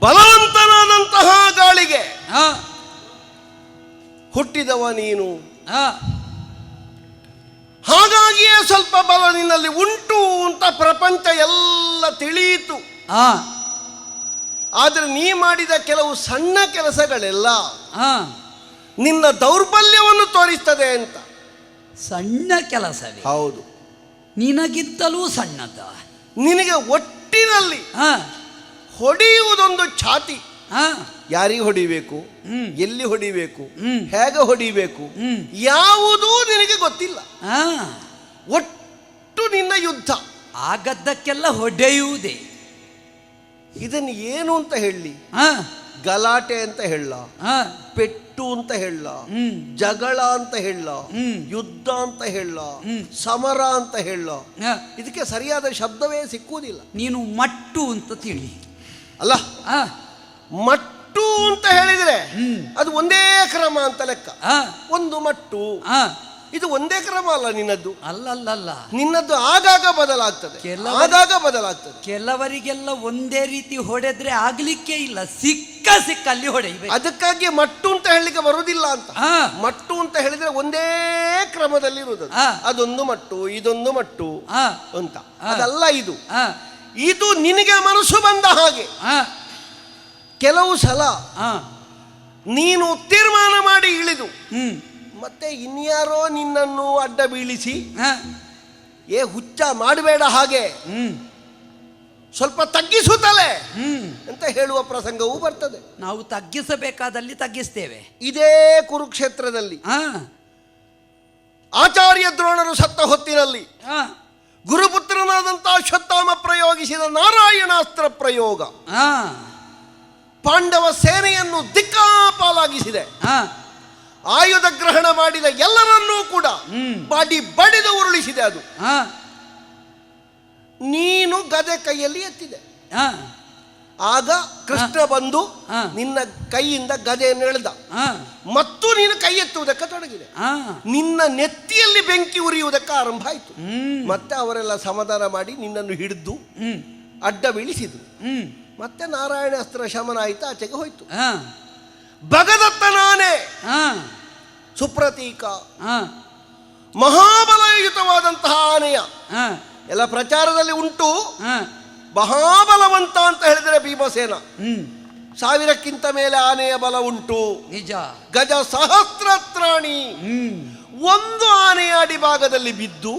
ಬಲವಂತನಾದಂತಹ ಗಾಳಿಗೆ ಹುಟ್ಟಿದವ ನೀನು. ಹಾಗಾಗಿಯೇ ಸ್ವಲ್ಪ ಬಲ ನಿನ್ನಲ್ಲಿ ಉಂಟು ಅಂತ ಪ್ರಪಂಚ ಎಲ್ಲ ತಿಳಿಯಿತು. ಆದರೆ ನೀ ಮಾಡಿದ ಕೆಲವು ಸಣ್ಣ ಕೆಲಸಗಳೆಲ್ಲ ನಿನ್ನ ದೌರ್ಬಲ್ಯವನ್ನು ತೋರಿಸ್ತದೆ ಅಂತ. ಸಣ್ಣ ಕೆಲಸವೇ? ಹೌದು. ನಿನಗಿಂತಲೂ ಸಣ್ಣದ. ನಿನಗೆ ಒಟ್ಟಿನಲ್ಲಿ ಹೊಡೆಯುವುದೊಂದು ಛಾತಿ. ಯಾರಿಗೆ ಹೊಡಿಬೇಕು, ಎಲ್ಲಿ ಹೊಡಿಬೇಕು, ಹೇಗೆ ಹೊಡಿಬೇಕು, ಯಾವುದೂ ನಿನಗೆ ಗೊತ್ತಿಲ್ಲ. ಒಟ್ಟು ನಿನ್ನ ಯುದ್ಧ. ಆಗದ್ದಕ್ಕೆಲ್ಲ ಹೊಡೆಯುವುದೇ. ಇದನ್ನು ಏನು ಅಂತ ಹೇಳಿ? ಗಲಾಟೆ ಅಂತ ಹೇಳ, ಪೆಟ್ಟು ಅಂತ ಹೇಳ, ಜಗಳ ಅಂತ ಹೇಳ, ಯುದ್ಧ ಅಂತ ಹೇಳ, ಸಮರ ಅಂತ ಹೇಳ, ಇದಕ್ಕೆ ಸರಿಯಾದ ಶಬ್ದವೇ ಸಿಕ್ಕುವುದಿಲ್ಲ. ನೀನು ಮಟ್ಟು ಅಂತ ತಿಳಿ. ಅಲ್ಲ, ಮಟ್ಟು ಅಂತ ಹೇಳಿದ್ರೆ ಅದು ಒಂದೇ ಕ್ರಮ ಅಂತ ಲೆಕ್ಕ. ಒಂದು ಮಟ್ಟು, ಇದು ಒಂದೇ ಕ್ರಮ ಅಲ್ಲ ನಿನ್ನದ್ದು. ಅಲ್ಲಲ್ಲ, ನಿನ್ನದ್ದು ಆಗಾಗ ಬದಲಾಗ್ತದೆ, ಆಗಾಗ ಬದಲಾಗ್ತದೆ. ಕೆಲವರಿಗೆಲ್ಲ ಒಂದೇ ರೀತಿ ಹೊಡೆದ್ರೆ ಆಗ್ಲಿಕ್ಕೆ ಇಲ್ಲ, ಸಿಕ್ಕ ಅಲ್ಲಿ ಹೊಡೆಯಬೇಕು. ಅದಕ್ಕಾಗಿ ಮಟ್ಟು ಅಂತ ಹೇಳಲಿಕ್ಕೆ ಬರುವುದಿಲ್ಲ ಅಂತ. ಮಟ್ಟು ಅಂತ ಹೇಳಿದ್ರೆ ಒಂದೇ ಕ್ರಮದಲ್ಲಿ ಇರುವುದು. ಅದೊಂದು ಮಟ್ಟು, ಇದೊಂದು ಮಟ್ಟು ಅಂತ. ಅದಲ್ಲ ಇದು. ಇದು ನಿನಗೆ ಮನಸ್ಸು ಬಂದ ಹಾಗೆ. ಕೆಲವು ಸಲ ನೀನು ತೀರ್ಮಾನ ಮಾಡಿ ಇಳಿದು ಮತ್ತೆ ಇನ್ಯಾರೋ ನಿನ್ನನ್ನು ಅಡ್ಡ ಬೀಳಿಸಿ ಹುಚ್ಚ ಮಾಡಬೇಡ ಹಾಗೆ, ಸ್ವಲ್ಪ ತಗ್ಗಿಸುತ್ತಲೇ ಅಂತ ಹೇಳುವ ಪ್ರಸಂಗವೂ ಬರ್ತದೆ. ನಾವು ತಗ್ಗಿಸಬೇಕಾದಲ್ಲಿ ತಗ್ಗಿಸ್ತೇವೆ. ಇದೇ ಕುರುಕ್ಷೇತ್ರದಲ್ಲಿ ಆಚಾರ್ಯ ದ್ರೋಣರು ಸತ್ತ ಹೊತ್ತಿನಲ್ಲಿ ಗುರುಪುತ್ರನಾದಂತಹ ಅಶ್ವತ್ಥಾಮ ಪ್ರಯೋಗಿಸಿದ ನಾರಾಯಣಾಸ್ತ್ರ ಪ್ರಯೋಗ ಪಾಂಡವ ಸೇನೆಯನ್ನು ದಿಕ್ಕಾಪಾಲಾಗಿಸಿದೆ. ಆಯುಧ ಗ್ರಹಣ ಮಾಡಿದ ಎಲ್ಲರನ್ನೂ ಕೂಡ ಬಡಿದು ಉರುಳಿಸಿದೆ. ಅದು ನೀನು ಗದೆ ಕೈಯಲ್ಲಿ ಎತ್ತಿದೆ. ಆಗ ಕೃಷ್ಣ ಬಂದು ನಿನ್ನ ಕೈಯಿಂದ ಗದೆಯನ್ನು ಎಳೆದ ಮತ್ತು ನೀನು ಕೈ ಎತ್ತುವುದಕ್ಕೆ ತೊಡಗಿದೆ. ನಿನ್ನ ನೆತ್ತಿಯಲ್ಲಿ ಬೆಂಕಿ ಉರಿಯುವುದಕ್ಕೆ ಆರಂಭ ಆಯಿತು. ಮತ್ತೆ ಅವರೆಲ್ಲ ಸಮಾಧಾನ ಮಾಡಿ ನಿನ್ನನ್ನು ಹಿಡಿದು ಅಡ್ಡ ಬೀಳಿಸಿದ್ರು. ಮತ್ತೆ ನಾರಾಯಣಾಸ್ತ್ರ ಶಮನ ಆಯ್ತು, ಆಚೆಗೆ ಹೋಯ್ತು. ಭಗದತ್ತನಾನೆ ಸುಪ್ರತೀಕ ಮಹಾಬಲಯುತವಾದಂತಹ ಆನೆಯ ಎಲ್ಲ ಪ್ರಚಾರದಲ್ಲಿ ಉಂಟು. ಮಹಾಬಲವಂತ ಅಂತ ಹೇಳಿದರೆ ಭೀಮಸೇನ. 1000ಕ್ಕಿಂತ ಮೇಲೆ ಆನೆಯ ಬಲ ಉಂಟು. ನಿಜ. ಗಜ ಸಹಸ್ರತ್ರಾಣಿ. ಒಂದು ಆನೆಯ ಅಡಿಭಾಗದಲ್ಲಿ ಬಿದ್ದು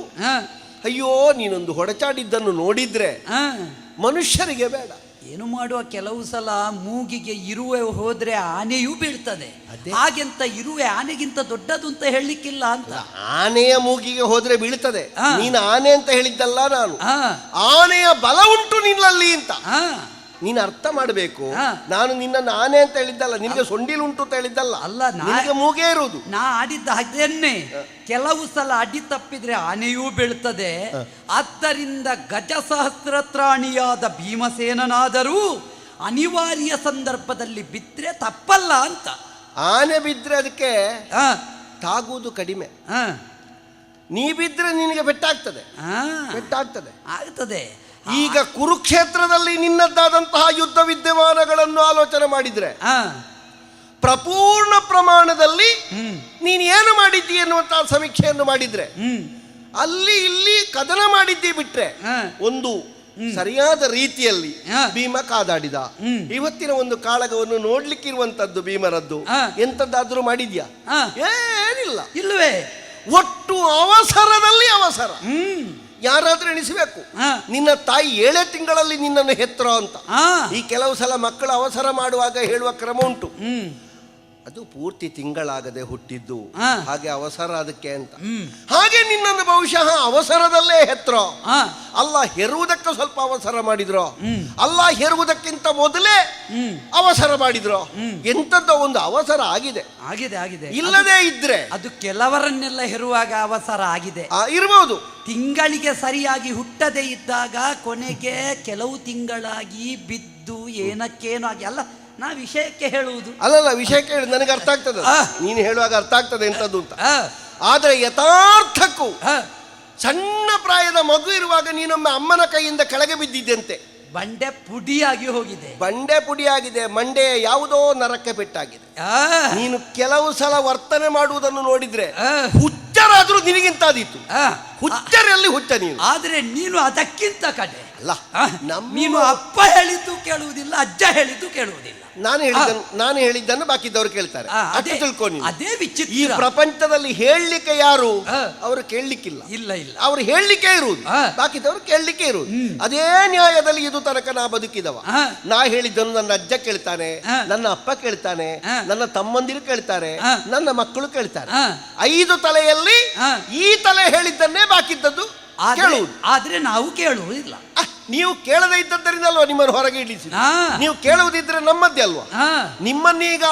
ಅಯ್ಯೋ ನೀನೊಂದು ಹೊಡೆಚಾಡಿದ್ದನ್ನು ನೋಡಿದ್ರೆ ಮನುಷ್ಯರಿಗೆ ಬೇಡ. ಏನು ಮಾಡುವ, ಕೆಲವು ಸಲ ಮೂಗಿಗೆ ಇರುವೆ ಹೋದ್ರೆ ಆನೆಯೂ ಬೀಳ್ತದೆ. ಹಾಗೆಂತ ಇರುವೆ ಆನೆಗಿಂತ ದೊಡ್ಡದು ಅಂತ ಹೇಳಲಿಕ್ಕಿಲ್ಲ ಅಂತ. ಆನೆಯ ಮೂಗಿಗೆ ಹೋದ್ರೆ ಬೀಳ್ತದೆ. ನೀನು ಆನೆ ಅಂತ ಹೇಳಿದ್ದಲ್ಲ, ನಾನು ಆನೆಯ ಬಲ ಉಂಟು ನಿನ್ನಲ್ಲಿ ಅಂತ ನೀನು ಅರ್ಥ ಮಾಡಬೇಕು. ನಾನು ನಿನ್ನನ್ನು ಆನೆ ಅಂತ ಹೇಳಿದ್ದಲ್ಲ, ನಿನಗೆ ಸೊಂಡಿಲು ಉಂಟು ಅಂತ ಹೇಳಿದ್ದಲ್ಲ. ಅಲ್ಲ, ನಿನಗೆ ಮೂಗೇ ಇರುವುದು. ನಾ ಆಡಿದ್ದ ಹಾಗೇನೆ. ಕೆಲವು ಸಲ ಅಡ್ಡಿ ತಪ್ಪಿದ್ರೆ ಆನೆಯೂ ಬೀಳ್ತದೆ. ಆದ್ದರಿಂದ ಗಜಸಹಸ್ರತ್ರಾಣಿಯಾದ ಭೀಮಸೇನನಾದರೂ ಅನಿವಾರ್ಯ ಸಂದರ್ಭದಲ್ಲಿ ಬಿದ್ದರೆ ತಪ್ಪಲ್ಲ ಅಂತ. ಆನೆ ಬಿದ್ದರೆ ಅದಕ್ಕೆ ತಾಗುವುದು ಕಡಿಮೆ. ನೀ ಬಿದ್ದರೆ ನಿನಗೆ ಪೆಟ್ಟಾಗ್ತದೆ. ಆಗ್ತದೆ. ಈಗ ಕುರುಕ್ಷೇತ್ರದಲ್ಲಿ ನಿನ್ನದ್ದಾದಂತಹ ಯುದ್ಧ ವಿದ್ಯಮಾನಗಳನ್ನು ಆಲೋಚನೆ ಮಾಡಿದ್ರೆ ಪ್ರಪೂರ್ಣ ಪ್ರಮಾಣದಲ್ಲಿ ನೀನು ಏನು ಮಾಡಿದ್ದಿ ಎನ್ನುವಂತಹ ಸಮೀಕ್ಷೆಯನ್ನು ಮಾಡಿದ್ರೆ ಅಲ್ಲಿ ಇಲ್ಲಿ ಕದನ ಮಾಡಿದ್ದಿ ಬಿಟ್ರೆ ಒಂದು ಸರಿಯಾದ ರೀತಿಯಲ್ಲಿ ಭೀಮ ಕಾದಾಡಿದ. ಇವತ್ತಿನ ಒಂದು ಕಾಳಗವನ್ನು ನೋಡ್ಲಿಕ್ಕಿರುವಂತದ್ದು ಭೀಮರದ್ದು ಎಂತದ್ದಾದ್ರೂ ಮಾಡಿದ್ಯಾ? ಏನಿಲ್ಲ. ಇಲ್ಲವೇ. ಒಟ್ಟು ಅವಸರದಲ್ಲಿ ಅವಸರ. ಯಾರಾದ್ರೂ ಎಣಿಸಬೇಕು, ನಿನ್ನ ತಾಯಿ 7 ತಿಂಗಳಲ್ಲಿ ನಿನ್ನನ್ನು ಹೆತ್ರ ಅಂತ. ಈ ಕೆಲವು ಸಲ ಮಕ್ಕಳು ಅವಸರ ಮಾಡುವಾಗ ಹೇಳುವ ಕ್ರಮ ಉಂಟು, ಅದು ಪೂರ್ತಿ ತಿಂಗಳಾಗದೆ ಹುಟ್ಟಿದ್ದು, ಹಾಗೆ ಅವಸರ ಅದಕ್ಕೆ ಅಂತ. ಹಾಗೆ ನಿನ್ನನ್ನು ಬಹುಶಃ ಅವಸರದಲ್ಲೇ ಹೆತ್ರೋ, ಅಲ್ಲ ಹೆರುವುದಕ್ಕೆ ಸ್ವಲ್ಪ ಅವಸರ ಮಾಡಿದ್ರೋ, ಅಲ್ಲ ಹೆರುವುದಕ್ಕಿಂತ ಮೊದಲೇ ಅವಸರ ಮಾಡಿದ್ರೋ, ಎಂತದ್ದು ಒಂದು ಅವಸರ ಆಗಿದೆ. ಇಲ್ಲದೇ ಇದ್ರೆ ಅದು ಕೆಲವರನ್ನೆಲ್ಲ ಹೆರುವಾಗ ಅವಸರ ಆಗಿದೆ ಇರಬಹುದು. ತಿಂಗಳಿಗೆ ಸರಿಯಾಗಿ ಹುಟ್ಟದೇ ಇದ್ದಾಗ ಕೊನೆಗೆ ಕೆಲವು ತಿಂಗಳಾಗಿ ಬಿದ್ದು ಏನಕ್ಕೇನು ಆಗಿ. ಅಲ್ಲ, ನಾ ವಿಷಯಕ್ಕೆ ಹೇಳುವುದು ಅಲ್ಲಲ್ಲ, ವಿಷಯಕ್ಕೆ ಹೇಳಿ ನನಗೆ ಅರ್ಥ ಆಗ್ತದೆ, ನೀನು ಹೇಳುವಾಗ ಅರ್ಥ ಆಗ್ತದೆ ಎಂತದ್ದು ಅಂತ. ಆದರೆ ಯಥಾರ್ಥಕ್ಕೂ ಸಣ್ಣ ಪ್ರಾಯದ ಮಗು ಇರುವಾಗ ನೀನೊಮ್ಮೆ ಅಮ್ಮನ ಕೈಯಿಂದ ಕೆಳಗೆ ಬಿದ್ದಿದ್ದಂತೆ. ಬಂಡೆ ಪುಡಿಯಾಗಿ ಹೋಗಿದೆ. ಬಂಡೆ ಪುಡಿಯಾಗಿದೆ, ಮಂಡೆ ಯಾವುದೋ ನರಕ್ಕೆ ಪೆಟ್ಟಾಗಿದೆ. ನೀನು ಕೆಲವು ಸಲ ವರ್ತನೆ ಮಾಡುವುದನ್ನು ನೋಡಿದ್ರೆ ಹುಚ್ಚರಾದ್ರೂ ನಿನಗಿಂತ ಆದೀತು. ಹುಚ್ಚರಲ್ಲಿ ಹುಚ್ಚ ನೀನು. ಆದ್ರೆ ನೀನು ಅದಕ್ಕಿಂತ ಕಡೆ ಅಲ್ಲ. ನೀನು ಅಪ್ಪ ಹೇಳಿದ್ದು ಕೇಳುವುದಿಲ್ಲ, ಅಜ್ಜ ಹೇಳಿದ್ದು ಕೇಳುವುದಿಲ್ಲ. ನಾನು ಹೇಳಿದ್ದನ್ನು ಬಾಕಿದ್ದವರು ಕೇಳ್ತಾರೆ. ಅದೇ ತಿಳ್ಕೊಂಡು ಅದೇ ವಿಚಿತ್ರ. ಈ ಪ್ರಪಂಚದಲ್ಲಿ ಹೇಳಲಿಕ್ಕೆ ಯಾರು ಅವರು ಕೇಳಲಿಕ್ಕಿಲ್ಲ. ಇಲ್ಲ ಇಲ್ಲ, ಅವರು ಹೇಳಲಿಕ್ಕೆ ಇರುವುದು, ಬಾಕಿದವರು ಕೇಳಲಿಕ್ಕೆ ಇರುವುದು. ಅದೇ ನ್ಯಾಯದಲ್ಲಿ ಇದು ತನಕ ನಾ ಬದುಕಿದವ. ನಾ ಹೇಳಿದ್ದನ್ನು ನನ್ನ ಅಜ್ಜ ಕೇಳ್ತಾನೆ, ನನ್ನ ಅಪ್ಪ ಕೇಳ್ತಾನೆ, ನನ್ನ ತಮ್ಮಂದಿರು ಕೇಳ್ತಾರೆ, ನನ್ನ ಮಕ್ಕಳು ಕೇಳ್ತಾರೆ. 5 ತಲೆಯಲ್ಲಿ ಈ ತಲೆ ಹೇಳಿದ್ದನ್ನೇ ಬಾಕಿದ್ದದ್ದು ಕೇಳುವುದು. ಆದ್ರೆ ನಾವು ಕೇಳುವುದಿಲ್ಲ. ನೀವು ಕೇಳದೇ ಇದ್ದದ್ದರಿಂದ ಅಲ್ವಾ ನಿಮ್ಮನ್ನು ಹೊರಗೆ ಇಳಿಸಿ. ನೀವು ಕೇಳುವುದಿದ್ರೆ ನಮ್ಮದ್ದೇ ಅಲ್ವಾ. ನಿಮ್ಮನ್ನೀಗ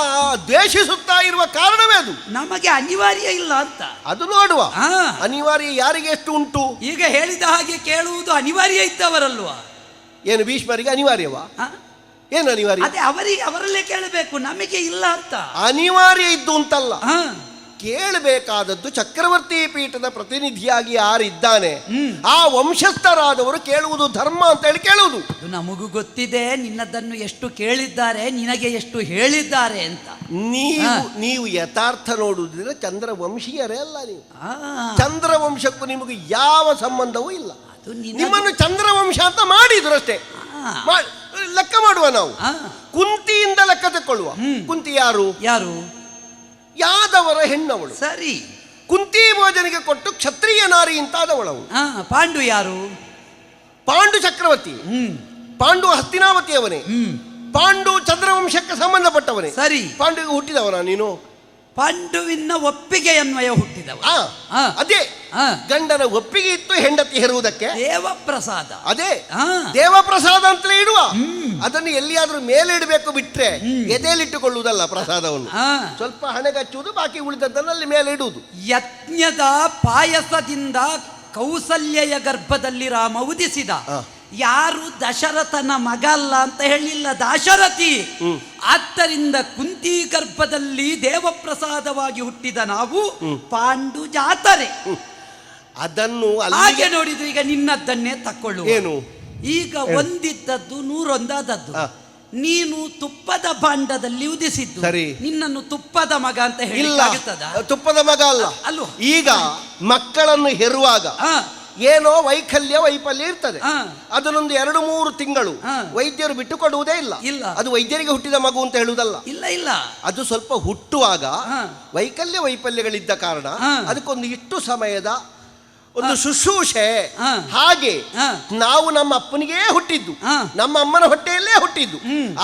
ದ್ವೇಷಿಸುತ್ತಾ ಇರುವ ಕಾರಣವೇ ಅದು. ನಮಗೆ ಅನಿವಾರ್ಯ ಇಲ್ಲ ಅಂತ ಅದು ನೋಡುವ. ಅನಿವಾರ್ಯ ಯಾರಿಗೆ ಎಷ್ಟು ಉಂಟು? ಈಗ ಹೇಳಿದ ಹಾಗೆ ಕೇಳುವುದು ಅನಿವಾರ್ಯ ಇದ್ದವರಲ್ವಾ? ಏನು ಭೀಷ್ಮರಿಗೆ ಅನಿವಾರ್ಯವಾ? ಏನು ಅನಿವಾರ್ಯ? ಅದೇ ಅವರಿಗೆ, ಅವರಲ್ಲೇ ಕೇಳಬೇಕು, ನಮಗೆ ಇಲ್ಲ ಅಂತ. ಅನಿವಾರ್ಯ ಇದ್ದು ಅಂತಲ್ಲ, ಕೇಳಬೇಕಾದದ್ದು ಚಕ್ರವರ್ತಿ ಪೀಠದ ಪ್ರತಿನಿಧಿಯಾಗಿ ಯಾರಿದ್ದಾನೆ ಆ ವಂಶಸ್ಥರಾದವರು ಕೇಳುವುದು ಧರ್ಮ ಅಂತ ಹೇಳಿ ಕೇಳುವುದು. ನಮಗೂ ಗೊತ್ತಿದೆ ನಿನ್ನದನ್ನು ಎಷ್ಟು ಕೇಳಿದ್ದಾರೆ, ನಿನಗೆ ಎಷ್ಟು ಹೇಳಿದ್ದಾರೆ ಅಂತ. ನೀವು ಯಥಾರ್ಥ ನೋಡುವುದಿದ್ರೆ ಚಂದ್ರವಂಶೀಯರೇ ಅಲ್ಲ. ನೀವು ಚಂದ್ರವಂಶಕ್ಕೂ ನಿಮಗೆ ಯಾವ ಸಂಬಂಧವೂ ಇಲ್ಲ. ನಿಮ್ಮನ್ನು ಚಂದ್ರವಂಶ ಅಂತ ಮಾಡಿದ್ರು ಅಷ್ಟೇ. ಲೆಕ್ಕ ಮಾಡುವ ನಾವು, ಕುಂತಿಯಿಂದ ಲೆಕ್ಕ ತಕ್ಕೊಳ್ಳುವ. ಕುಂತಿ ಯಾರು? ಯಾದವರ ಹೆಣ್ಣವಳು. ಸರಿ. ಕುಂತಿ ಭೋಜನಿಗೆ ಕೊಟ್ಟು ಕ್ಷತ್ರಿಯ ನಾರಿ ಅಂತಾದವಳವಳು. ಪಾಂಡು ಯಾರು? ಪಾಂಡು ಚಕ್ರವರ್ತಿ. ಪಾಂಡು ಹಸ್ತಿನಾವತಿಯವನೇ. ಪಾಂಡು ಚಂದ್ರವಂಶಕ್ಕೆ ಸಂಬಂಧಪಟ್ಟವನೇ. ಸರಿ. ಪಾಂಡುವಿಗೆ ಹುಟ್ಟಿದವನ ನೀನು? ಪಾಂಡುವಿನ ಒಪ್ಪಿಗೆ ಅನ್ವಯ ಹುಟ್ಟಿದವ. ಅದೇ ಗಂಡನ ಒಪ್ಪಿಗೆ ಇತ್ತು ಹೆಂಡತಿ ಹೆರುವುದಕ್ಕೆ. ದೇವಪ್ರಸಾದ. ಅದೇ ದೇವಪ್ರಸಾದ ಅಂತಲೇ ಇಡುವ. ಅದನ್ನು ಎಲ್ಲಿಯಾದ್ರೂ ಮೇಲೆ ಇಡಬೇಕು, ಬಿಟ್ರೆ ಎದೆಯಲ್ಲಿಟ್ಟುಕೊಳ್ಳುವುದಲ್ಲ ಪ್ರಸಾದವನ್ನು. ಸ್ವಲ್ಪ ಹಣೆಗಚ್ಚುವುದು, ಬಾಕಿ ಉಳಿದದ್ದನ್ನು ಅಲ್ಲಿ ಮೇಲೆ ಇಡುವುದು. ಯಜ್ಞದ ಪಾಯಸದಿಂದ ಕೌಸಲ್ಯಯ ಗರ್ಭದಲ್ಲಿ ರಾಮ ಉದಿಸಿದ. ಯಾರು ದಶರಥನ ಮಗ ಅಲ್ಲ ಅಂತ ಹೇಳಿಲ್ಲ, ದಾಶರಥಿ. ಆದ್ದರಿಂದ ಕುಂತಿ ಗರ್ಭದಲ್ಲಿ ದೇವಪ್ರಸಾದವಾಗಿ ಹುಟ್ಟಿದ ನಾವು ಪಾಂಡು ಜಾತರೆ. ಅದನ್ನು ಹಾಗೆ ನೋಡಿದ್ರು. ಈಗ ನಿನ್ನದ್ದನ್ನೇ ತಕ್ಕೊಳ್ಳು. ಏನು? ಈಗ ಒಂದಿದ್ದದ್ದು 101 ನೀನು ತುಪ್ಪದ ಭಾಂಡದಲ್ಲಿ ಉದಿಸಿದ್ದು. ನಿನ್ನನ್ನು ತುಪ್ಪದ ಮಗ ಅಂತ ಹೇಳಿಲ್ಲ. ತುಪ್ಪದ ಮಗ ಅಲ್ಲ. ಈಗ ಮಕ್ಕಳನ್ನು ಹೆರುವಾಗ ಏನೋ ವೈಫಲ್ಯ ಇರ್ತದೆ. ಅದನ್ನೊಂದು 2-3 ತಿಂಗಳು ವೈದ್ಯರು ಬಿಟ್ಟು ಕೊಡುವುದೇ ಇಲ್ಲ. ಅದು ವೈದ್ಯರಿಗೆ ಹುಟ್ಟಿದ ಮಗು ಅಂತ ಹೇಳುವುದಲ್ಲ. ಇಲ್ಲ. ಅದು ಸ್ವಲ್ಪ ಹುಟ್ಟುವಾಗ ವೈಫಲ್ಯಗಳಿದ್ದ ಕಾರಣ ಅದಕ್ಕೊಂದು ಇಷ್ಟು ಸಮಯದ ಒಂದು ಶುಶ್ರೂಷೆ. ಹಾಗೆ ನಾವು ನಮ್ಮ ಅಪ್ಪನಿಗೇ ಹುಟ್ಟಿದ್ದು, ನಮ್ಮ ಅಮ್ಮನ ಹೊಟ್ಟೆಯಲ್ಲೇ ಹುಟ್ಟಿದ್ದು.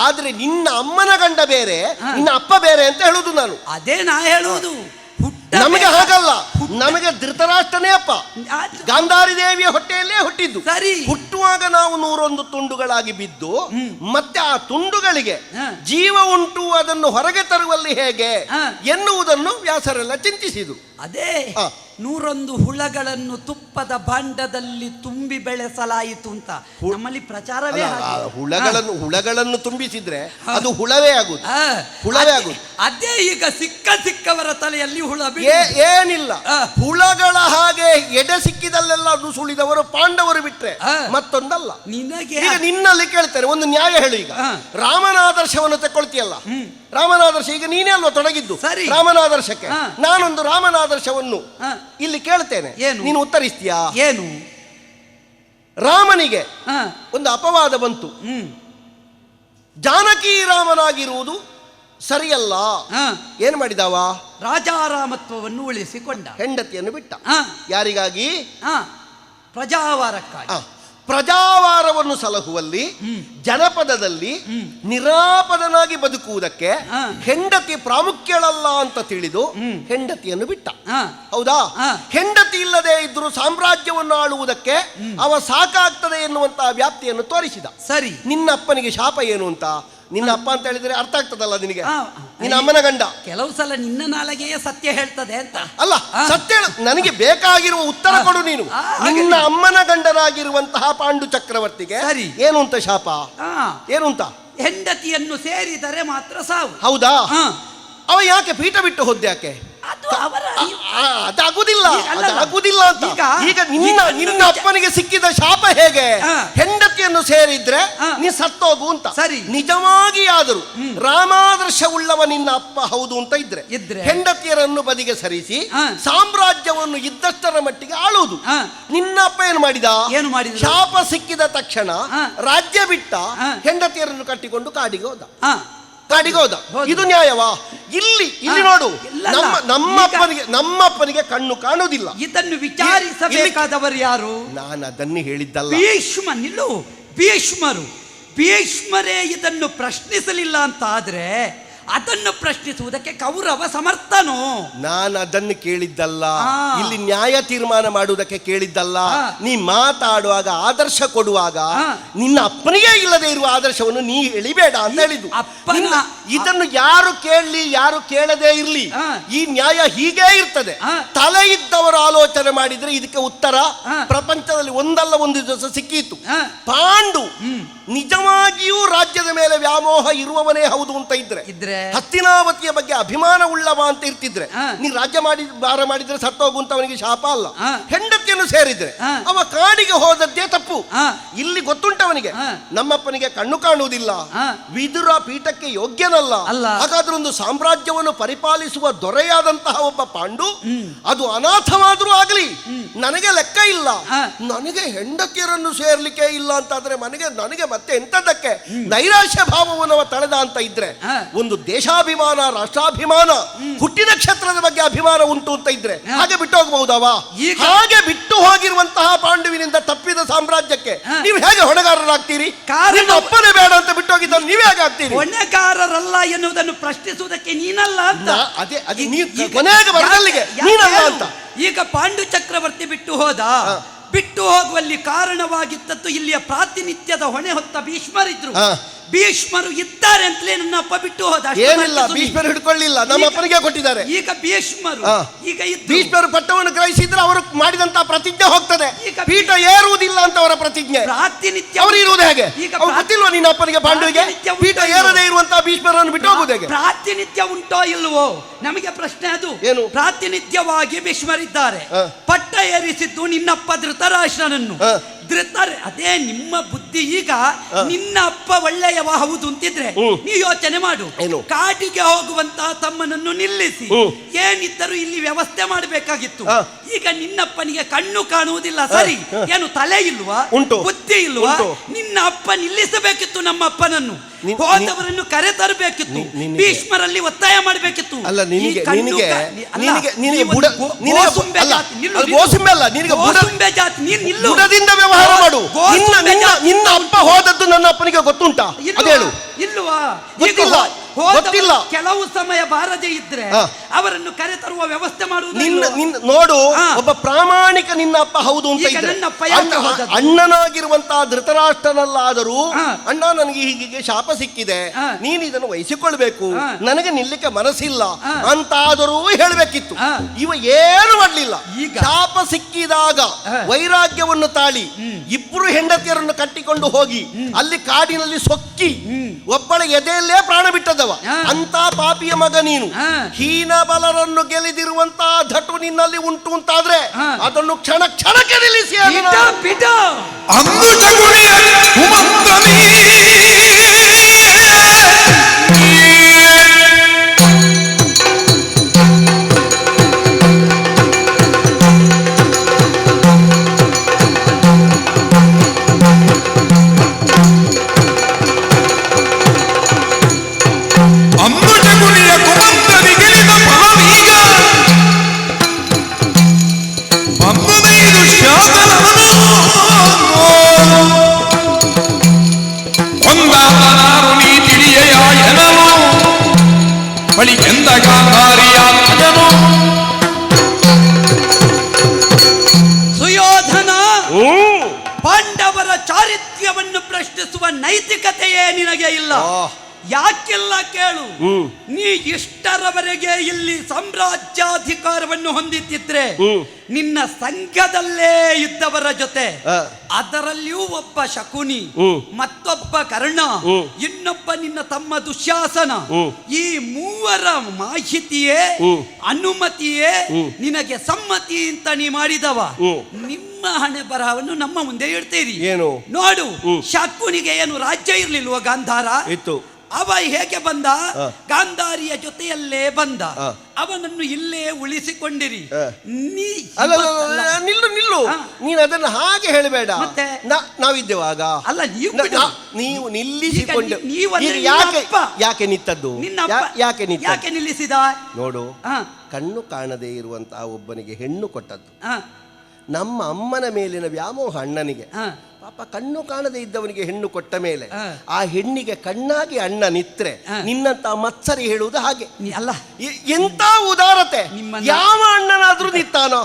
ಆದ್ರೆ ನಿನ್ನ ಅಮ್ಮನ ಗಂಡ ಬೇರೆ, ನಿನ್ನ ಅಪ್ಪ ಬೇರೆ ಅಂತ ಹೇಳುದು ನಾನು. ಅದೇ ನಾ ಹೇಳುವುದು. ನಮಗೆ ಹಾಗಲ್ಲ. ನಮಗೆ ಧೃತರಾಷ್ಟ್ರನೇ ಅಪ್ಪ, ಗಾಂಧಾರಿ ದೇವಿಯ ಹೊಟ್ಟೆಯಲ್ಲೇ ಹುಟ್ಟಿದ್ದು. ಹುಟ್ಟುವಾಗ ನಾವು 101 ತುಂಡುಗಳಾಗಿ ಬಿದ್ದು, ಮತ್ತೆ ಆ ತುಂಡುಗಳಿಗೆ ಜೀವ ಉಂಟು, ಅದನ್ನು ಹೊರಗೆ ತರುವಲ್ಲಿ ಹೇಗೆ ಎನ್ನುವುದನ್ನು ವ್ಯಾಸರೆಲ್ಲ ಚಿಂತಿಸಿದರು. ಅದೇ 101 ಹುಳಗಳನ್ನು ತುಪ್ಪದ ಭಾಂಡದಲ್ಲಿ ತುಂಬಿ ಬೆಳೆಸಲಾಯಿತು ಅಂತ ನಮ್ಮಲ್ಲಿ ಪ್ರಚಾರವೇ. ಹುಳಗಳನ್ನು ತುಂಬಿಸಿದ್ರೆ ಅದು ಹುಳವೇ ಆಗುದು. ಅದೇ ಈಗ ಸಿಕ್ಕವರ ತಲೆಯಲ್ಲಿ ಹುಳ ಏನಿಲ್ಲ. ಹುಳಗಳ ಹಾಗೆ ಎಡೆ ಸಿಕ್ಕಿದಲ್ಲೆಲ್ಲ ಅದು ಸುಳಿದವರು ಪಾಂಡವರು ಬಿಟ್ರೆ ಮತ್ತೊಂದಲ್ಲ. ನಿನಗೆ ನಿನ್ನಲ್ಲಿ ಕೇಳ್ತಾರೆ, ಒಂದು ನ್ಯಾಯ ಹೇಳು. ಈಗ ರಾಮನಾದರ್ಶವನ್ನು ತಗೊಳ್ತೀಯಲ್ಲ, ರಾಮನಾದರ್ಶ ಈಗ ನೀನೇ ಅಲ್ವಾ ತೊಡಗಿದ್ದು ರಾಮನಾದರ್ಶಕ್ಕೆ. ನಾನೊಂದು ರಾಮನಾದರ್ಶವನ್ನು ಇಲ್ಲಿ ಕೇಳ್ತೇನೆ, ನೀನು ಉತ್ತರಿಸ್ತೀಯಾ? ಏನು? ರಾಮನಿಗೆ ಒಂದು ಅಪವಾದ ಬಂತು, ಜಾನಕಿ ರಾಮನಾಗಿರುವುದು ಸರಿಯಲ್ಲ. ಏನು ಮಾಡಿದವ? ರಾಜಾರಾಮತ್ವವನ್ನು ಉಳಿಸಿಕೊಂಡ, ಹೆಂಡತಿಯನ್ನು ಬಿಟ್ಟ. ಯಾರಿಗಾಗಿ? ಪ್ರಜಾವಾರಕ್ಕಾಗಿ. ಪ್ರಜಾವಾರವನ್ನು ಸಲಹುವಲ್ಲಿ, ಜನಪದದಲ್ಲಿ ನಿರಾಪದನಾಗಿ ಬದುಕುವುದಕ್ಕೆ ಹೆಂಡತಿ ಪ್ರಾಮುಖ್ಯಳಲ್ಲ ಅಂತ ತಿಳಿದು ಹೆಂಡತಿಯನ್ನು ಬಿಟ್ಟ. ಹೌದಾ? ಹೆಂಡತಿ ಇಲ್ಲದೆ ಇದ್ರೂ ಸಾಮ್ರಾಜ್ಯವನ್ನು ಆಳುವುದಕ್ಕೆ ಅವ ಸಾಕಾಗ್ತದೆ ಎನ್ನುವಂತಹ ವ್ಯಾಪ್ತಿಯನ್ನು ತೋರಿಸಿದ. ಸರಿ. ನಿನ್ನ ಅಪ್ಪನಿಗೆ ಶಾಪ ಏನು ಅಂತ? ನಿನ್ನ ಅಪ್ಪ ಅಂತ ಹೇಳಿದ್ರೆ ಅರ್ಥ ಆಗ್ತದಲ್ಲ ನಿನಗೆ? ನಿನ್ನ ಅಮ್ಮನ ಗಂಡ. ಕೆಲವು ಸಲ ನಿನ್ನ ನಾಲಿಗೆಯೇ ಸತ್ಯ ಹೇಳ್ತದೆ ಅಂತ ಅಲ್ಲ. ಸತ್ಯ ನನಗೆ ಬೇಕಾಗಿರುವ ಉತ್ತರ ಕೊಡು ನೀನು. ನಿನ್ನ ಅಮ್ಮನ ಗಂಡನಾಗಿರುವಂತಹ ಪಾಂಡು ಚಕ್ರವರ್ತಿಗೆ ಏನು ಅಂತ ಶಾಪ? ಏನು ಅಂತ? ಹೆಂಡತಿಯನ್ನು ಸೇರಿದರೆ ಮಾತ್ರ ಸಾವು. ಹೌದಾ? ಅವ ಯಾಕೆ ಪೀಠ ಬಿಟ್ಟು ಹೋದ್ಯಾಕೆ? ಅದು ಅದಾಗುದಿಲ್ಲ ಈಗ ಅಲ್ಲಲ್ಲ. ಅದಾಗುದಿಲ್ಲ ಅಂತ. ಈಗ ನಿನ್ನ ಇದನ್ನು ಅಪ್ಪನಿಗೆ ಸಿಕ್ಕಿದ ಶಾಪ ಹೇಗೆ? ಹೆಂಡತಿಯನ್ನು ಸೇರಿದ್ರೆ ನೀ ಸತ್ತೋಗು ಅಂತ. ಸರಿ. ನಿಜವಾಗಿ ಆದರೂ ರಾಮಾದರ್ಶ ಉಳ್ಳವ ನಿನ್ನ ಅಪ್ಪ ಹೌದು ಅಂತ ಇದ್ರೆ ಹೆಂಡತಿಯರನ್ನು ಬದಿಗೆ ಸರಿಸಿ ಸಾಮ್ರಾಜ್ಯವನ್ನು ಇದ್ದಷ್ಟರ ಮಟ್ಟಿಗೆ ಆಳುವುದು. ನಿನ್ನ ಅಪ್ಪ ಏನು ಮಾಡಿದ? ಶಾಪ ಸಿಕ್ಕಿದ ತಕ್ಷಣ ರಾಜ್ಯ ಬಿಟ್ಟ, ಹೆಂಡತಿಯರನ್ನು ಕಟ್ಟಿಕೊಂಡು ಕಾಡಿಗೆ ಹೋದ. ಇದು ನ್ಯಾಯವಾ? ಇಲ್ಲಿ ನೋಡು, ನಮ್ಮಪ್ಪನಿಗೆ ಕಣ್ಣು ಕಾಣುವುದಿಲ್ಲ. ಇದನ್ನು ವಿಚಾರಿಸಬೇಕಾದವರು ಯಾರು? ನಾನು ಅದನ್ನು ಹೇಳಿದ್ದಲ್ಲ. ಭೀಷ್ಮರೇ ಇದನ್ನು ಪ್ರಶ್ನಿಸಲಿಲ್ಲ ಅಂತ ಆದ್ರೆ ಅದನ್ನು ಪ್ರಶ್ನಿಸುವುದಕ್ಕೆ ಕೌರವ ಸಮರ್ಥನೋ? ನಾನು ಅದನ್ನು ಕೇಳಿದ್ದಲ್ಲ, ಇಲ್ಲಿ ನ್ಯಾಯ ತೀರ್ಮಾನ ಮಾಡುವುದಕ್ಕೆ ಕೇಳಿದ್ದಲ್ಲ. ನೀ ಮಾತಾಡುವಾಗ ಆದರ್ಶ ಕೊಡುವಾಗ ನಿನ್ನ ಅಪ್ಪನಿಗೆ ಇಲ್ಲದೆ ಇರುವ ಆದರ್ಶವನ್ನು ನೀ ಎಳಿಬೇಡ ಅಂತ ಹೇಳಿದ್ದು. ಇದನ್ನು ಯಾರು ಕೇಳಲಿ ಯಾರು ಕೇಳದೇ ಇರ್ಲಿ, ಈ ನ್ಯಾಯ ಹೀಗೇ ಇರ್ತದೆ. ತಲೆ ಇದ್ದವರು ಆಲೋಚನೆ ಮಾಡಿದ್ರೆ ಇದಕ್ಕೆ ಉತ್ತರ ಪ್ರಪಂಚದಲ್ಲಿ ಒಂದಲ್ಲ ಒಂದು ದಿವಸ ಸಿಕ್ಕಿತ್ತು. ಪಾಂಡು ನಿಜವಾಗಿಯೂ ರಾಜ್ಯದ ಮೇಲೆ ವ್ಯಾಮೋಹ ಇರುವವನೇ ಹೌದು ಅಂತ ಇದ್ರೆ ಹಸ್ತಿನಾವತಿಯ ಬಗ್ಗೆ ಅಭಿಮಾನ ಉಳ್ಳವ ಅಂತ ಇರ್ತಿದ್ರೆ ನೀ ರಾಜ್ಯ ಭಾರ ಮಾಡಿದ್ರೆ ಸತ್ತೋಗುಂತ ಅವನಿಗೆ ಶಾಪ ಅಲ್ಲ. ಹೆಂಡತಿಯನ್ನು ಸೇರಿದ್ರೆ ಅವ ಕಾಡಿಗೆ ಹೋದದ್ದೇ ತಪ್ಪು. ಇಲ್ಲಿ ಗೊತ್ತುಂಟವನಿಗೆ ನಮ್ಮಪ್ಪನಿಗೆ ಕಣ್ಣು ಕಾಣುವುದಿಲ್ಲ, ವಿದುರ ಪೀಠಕ್ಕೆ ಯೋಗ್ಯನಲ್ಲ. ಹಾಗಾದ್ರೆ ಒಂದು ಸಾಮ್ರಾಜ್ಯವನ್ನು ಪರಿಪಾಲಿಸುವ ದೊರೆಯಾದಂತಹ ಒಬ್ಬ ಪಾಂಡು ಅದು ಅನಾಥವಾದ್ರೂ ಆಗಲಿ ನನಗೆ ಲೆಕ್ಕ ಇಲ್ಲ. ನನಗೆ ಹೆಂಡತಿಯರನ್ನು ಸೇರ್ಲಿಕ್ಕೆ ಇಲ್ಲ ಅಂತಾದ್ರೆ ನನಗೆ ಮತ್ತೆ ಎಂತದಕ್ಕೆ ನೈರಾಶ್ಯ ಭಾವವನ್ನು ತಳೆದ ಅಂತ ಇದ್ರೆ, ಒಂದು ದೇಶಾಭಿಮಾನ ರಾಷ್ಟ್ರಾಭಿಮಾನ ಹುಟ್ಟಿನ ಕ್ಷೇತ್ರದ ಬಗ್ಗೆ ಅಭಿಮಾನ ಉಂಟು ಅಂತ ಇದ್ರೆ ಹಾಗೆ ಬಿಟ್ಟು ಹೋಗಬಹುದವಾ? ಹಾಗೆ ಬಿಟ್ಟು ಹೋಗಿರುವಂತಹ ಪಾಂಡುವಿನಿಂದ ತಪ್ಪಿದ ಸಾಮ್ರಾಜ್ಯಕ್ಕೆ ನೀವು ಹೇಗೆ ಹೊಣೆಗಾರರಾಗ್ತೀರಿ? ಅಪ್ಪನೇ ಬೇಡ ಅಂತ ಬಿಟ್ಟು ಹೋಗಿದ್ದಲ್ಲಿ ನೀವೇ ಹೇಗೆ ಆಗ್ತೀರಿ? ಹೊಣೆಗಾರರಲ್ಲ ಎನ್ನುವುದನ್ನು ಪ್ರಶ್ನಿಸುವುದಕ್ಕೆ ನೀನಲ್ಲ ಅಂತ. ಕೊನೆಗೆ ಬರದಲ್ಲಿಗೆ ನೀನಲ್ಲ ಅಂತ. ಈಗ ಪಾಂಡು ಚಕ್ರವರ್ತಿ ಬಿಟ್ಟು ಹೋಗುವಲ್ಲಿ ಕಾರಣವಾಗಿದ್ದದ್ದು ಇಲ್ಲಿಯ ಪ್ರಾತಿನಿಧ್ಯದ ಹೊಣೆ ಹೊತ್ತ ಭೀಷ್ಮರಿದ್ರು. ಭೀಷ್ಮರು ಇದ್ದಾರೆ ಅಂತಲೇ ನನ್ನ ಅಪ್ಪ ಬಿಟ್ಟು ಹೋದ. ಏನಿಲ್ಲ, ಭೀಷ್ಮರು ಹಿಡ್ಕೊಳ್ಳಿಲ್ಲ, ನಮ್ಮ ಅಪ್ಪನಿಗೆ ಕೊಟ್ಟಿದ್ದಾರೆ. ಈಗ ಭೀಷ್ಮರು ಪಟ್ಟವನ್ನು ಗ್ರಹಿಸಿದ್ರೆ ಅವರು ಮಾಡಿದಂತಹ ಪ್ರತಿಜ್ಞೆ ಹೋಗ್ತದೆ. ಪೀಠ ಏರುವುದಿಲ್ಲ ಅಂತ ಅವರ ಪ್ರತಿಜ್ಞೆ. ಪ್ರಾತಿನಿಧ್ಯ ಅವರು ಇರುವುದು ಹೇಗೆ? ಗೊತ್ತಿಲ್ವಾ ನಿನ್ನ ಅಪ್ಪನಿಗೆ ಪಾಂಡುವಿಗೆ ಪೀಠ ಏರದೇ ಇರುವಂತಹ ಭೀಷ್ಮರನ್ನು ಬಿಟ್ಟು ಹೋಗುವುದು ಹೇಗೆ? ಪ್ರಾತಿನಿಧ್ಯ ಉಂಟೋ ಇಲ್ವೋ ನಮಗೆ ಪ್ರಶ್ನೆ ಅದು. ಏನು ಪ್ರಾತಿನಿಧ್ಯವಾಗಿ ಭೀಷ್ಮರಿದ್ದಾರೆ. ಪಟ್ಟ ಏರಿಸಿದ್ದು ನಿನ್ನಪ್ಪ ಧೃತರಾಷ್ಟ್ರನನ್ನು. ಅದೇ ನಿಮ್ಮ ಬುದ್ಧಿ. ಈಗ ನಿನ್ನ ಅಪ್ಪ ಒಳ್ಳೆಯವ ಹೌದು ಅಂತಿದ್ರೆ ನೀವು ಯೋಚನೆ ಮಾಡು. ಕಾಡಿಗೆ ಹೋಗುವಂತಹ ತಮ್ಮನನ್ನು ನಿಲ್ಲಿಸಿ ಏನಿದ್ದರೂ ಇಲ್ಲಿ ವ್ಯವಸ್ಥೆ ಮಾಡಬೇಕಾಗಿತ್ತು. ಈಗ ನಿನ್ನಪ್ಪನಿಗೆ ಕಣ್ಣು ಕಾಣುವುದಿಲ್ಲ, ಸರಿ, ಏನು ತಲೆ ಇಲ್ವಾ, ಬುದ್ಧಿ ಇಲ್ವಾ? ನಿನ್ನ ಅಪ್ಪ ನಿಲ್ಲಿಸಬೇಕಿತ್ತು ನಮ್ಮ ಅಪ್ಪನನ್ನು, ಹೋದವರನ್ನು ಕರೆ ತರಬೇಕಿತ್ತು, ಭೀಷ್ಮರಲ್ಲಿ ಒತ್ತಾಯ ಮಾಡಬೇಕಿತ್ತು. ನಿನ್ನ ಅಪ್ಪ ಹೋದದ್ದು ನನ್ನ ಅಪ್ಪನಿಗೆ ಗೊತ್ತುಂಟಾ? ಇಲ್ವಾ? ಗೊತ್ತಿಲ್ಲ. ಕೆಲವು ಸಮಯ ಬಾರದೇ ಇದ್ರೆ ಅವರನ್ನು ಕರೆ ತರುವ ವ್ಯವಸ್ಥೆ ಮಾಡುವುದು. ನೋಡು, ಒಬ್ಬ ಪ್ರಾಮಾಣಿಕ ನಿನ್ನ ಅಪ್ಪ ಹೌದು ಅಂತ ಇದ್ರೆ ಅಣ್ಣನಾಗಿರುವಂತಹ ಧೃತರಾಷ್ಟ್ರನಲ್ಲಾದರೂ ಅಣ್ಣ ನನಗೆ ಹೀಗೆ ಶಾಪ ಸಿಕ್ಕಿದೆ, ನೀನು ಇದನ್ನು ವಹಿಸಿಕೊಳ್ಬೇಕು, ನನಗೆ ನಿಲ್ಲಿಕ್ಕೆ ಮನಸ್ಸಿಲ್ಲ ಅಂತಾದರೂ ಹೇಳಬೇಕಿತ್ತು. ಇವ ಏನು ಮಾಡಲಿಲ್ಲ. ಶಾಪ ಸಿಕ್ಕಿದಾಗ ವೈರಾಗ್ಯವನ್ನು ತಾಳಿ ಇಬ್ಬರು ಹೆಂಡತಿಯರನ್ನು ಕಟ್ಟಿಕೊಂಡು ಹೋಗಿ ಅಲ್ಲಿ ಕಾಡಿನಲ್ಲಿ ಸೊಕ್ಕಿ ಒಬ್ಬಳ ಎದೆಯಲ್ಲೇ ಪ್ರಾಣ ಬಿಟ್ಟದವ. ಅಂತ ಪಾಪಿಯ ಮಗ ನೀನು. ಹೀನ ಬಲರನ್ನು ಗೆಲ್ಲಿದಿರುವಂತಹ ಧಟು ನಿನ್ನಲ್ಲಿ ಉಂಟು ಅಂತಾದ್ರೆ ಅದನ್ನು ಕ್ಷಣಕ್ಕೆ ನಿಲ್ಲಿಸಿ. ಸುಯೋಧನ, ಪಾಂಡವರ ಚಾರಿತ್ರ್ಯವನ್ನು ಪ್ರಶ್ನಿಸುವ ನೈತಿಕತೆಯೇ ನಿನಗೆ ಇಲ್ಲ. ಯಾಕೆಲ್ಲ ಕೇಳು. ನೀ ಇಷ್ಟರವರೆಗೆ ಇಲ್ಲಿ ಸಾಮ್ರಾಜ್ಯಾಧಿಕಾರವನ್ನು ಹೊಂದಿತ್ತಿದ್ರೆ ನಿನ್ನ ಸಂಘದಲ್ಲೇ ಇದ್ದವರ ಜೊತೆ, ಅದರಲ್ಲಿಯೂ ಒಬ್ಬ ಶಕುನಿ, ಮತ್ತೊಬ್ಬ ಕರ್ಣ, ಇನ್ನೊಬ್ಬ ನಿನ್ನ ತಮ್ಮ ದುಶ್ಯಾಸನ, ಈ ಮೂವರ ಮಾಹಿತಿಯೇ ಅನುಮತಿಯೇ ನಿನಗೆ ಸಮ್ಮತಿ ಅಂತ ನೀ ಮಾಡಿದವ. ನಿಮ್ಮ ಹಣೆ ಬರಹವನ್ನು ನಮ್ಮ ಮುಂದೆ ಇಡ್ತೀರಿ. ಏನು ನೋಡು, ಶಕುನಿಗೆ ಏನು ರಾಜ್ಯ ಇರ್ಲಿಲ್ವ ಗಾಂಧಾರ? ಇತ್ತು. ಅವ ಹೇಗೆ ಬಂದ? ಗಾಂಧಾರಿಯ ಜೊತೆಯಲ್ಲೇ ಬಂದ. ಅವನನ್ನು ಇಲ್ಲೇ ಉಳಿಸಿಕೊಂಡಿರಿ. ನಿಲ್ಲು ನಿಲ್ಲು, ನೀನು ಅದನ್ನು ಹಾಗೆ ಹೇಳಬೇಡ. ನಾವಿದ್ದೇವಾಗ ಅಲ್ಲ, ನೀವು ನಿಲ್ಲಿಸಿಕೊಂಡು ಯಾಕೆ ನಿಂತದ್ದು? ಯಾಕೆ ನಿಲ್ಲಿಸಿದ? ನೋಡು, ಕಣ್ಣು ಕಾಣದೇ ಇರುವಂತಹ ಒಬ್ಬನಿಗೆ ಹೆಣ್ಣು ಕೊಟ್ಟದ್ದು. ನಮ್ಮ ಅಮ್ಮನ ಮೇಲಿನ ವ್ಯಾಮೋಹ ಅಣ್ಣನಿಗೆ. ಪಾಪ ಕಣ್ಣು ಕಾಣದೇ ಇದ್ದವನಿಗೆ ಹೆಣ್ಣು ಕೊಟ್ಟ ಮೇಲೆ ಆ ಹೆಣ್ಣಿಗೆ ಕಣ್ಣಾಗಿ ಅಣ್ಣ ನಿತ್ರೆ ನಿನ್ನಂತ ಮತ್ಸರಿ ಹೇಳುವುದು ಹಾಗೆ ಅಲ್ಲ. ಎಂತ ಉದಾರತೆ! ಯಾವ ಅಣ್ಣನಾದ್ರೂ ನಿತ್ತಾನೋ?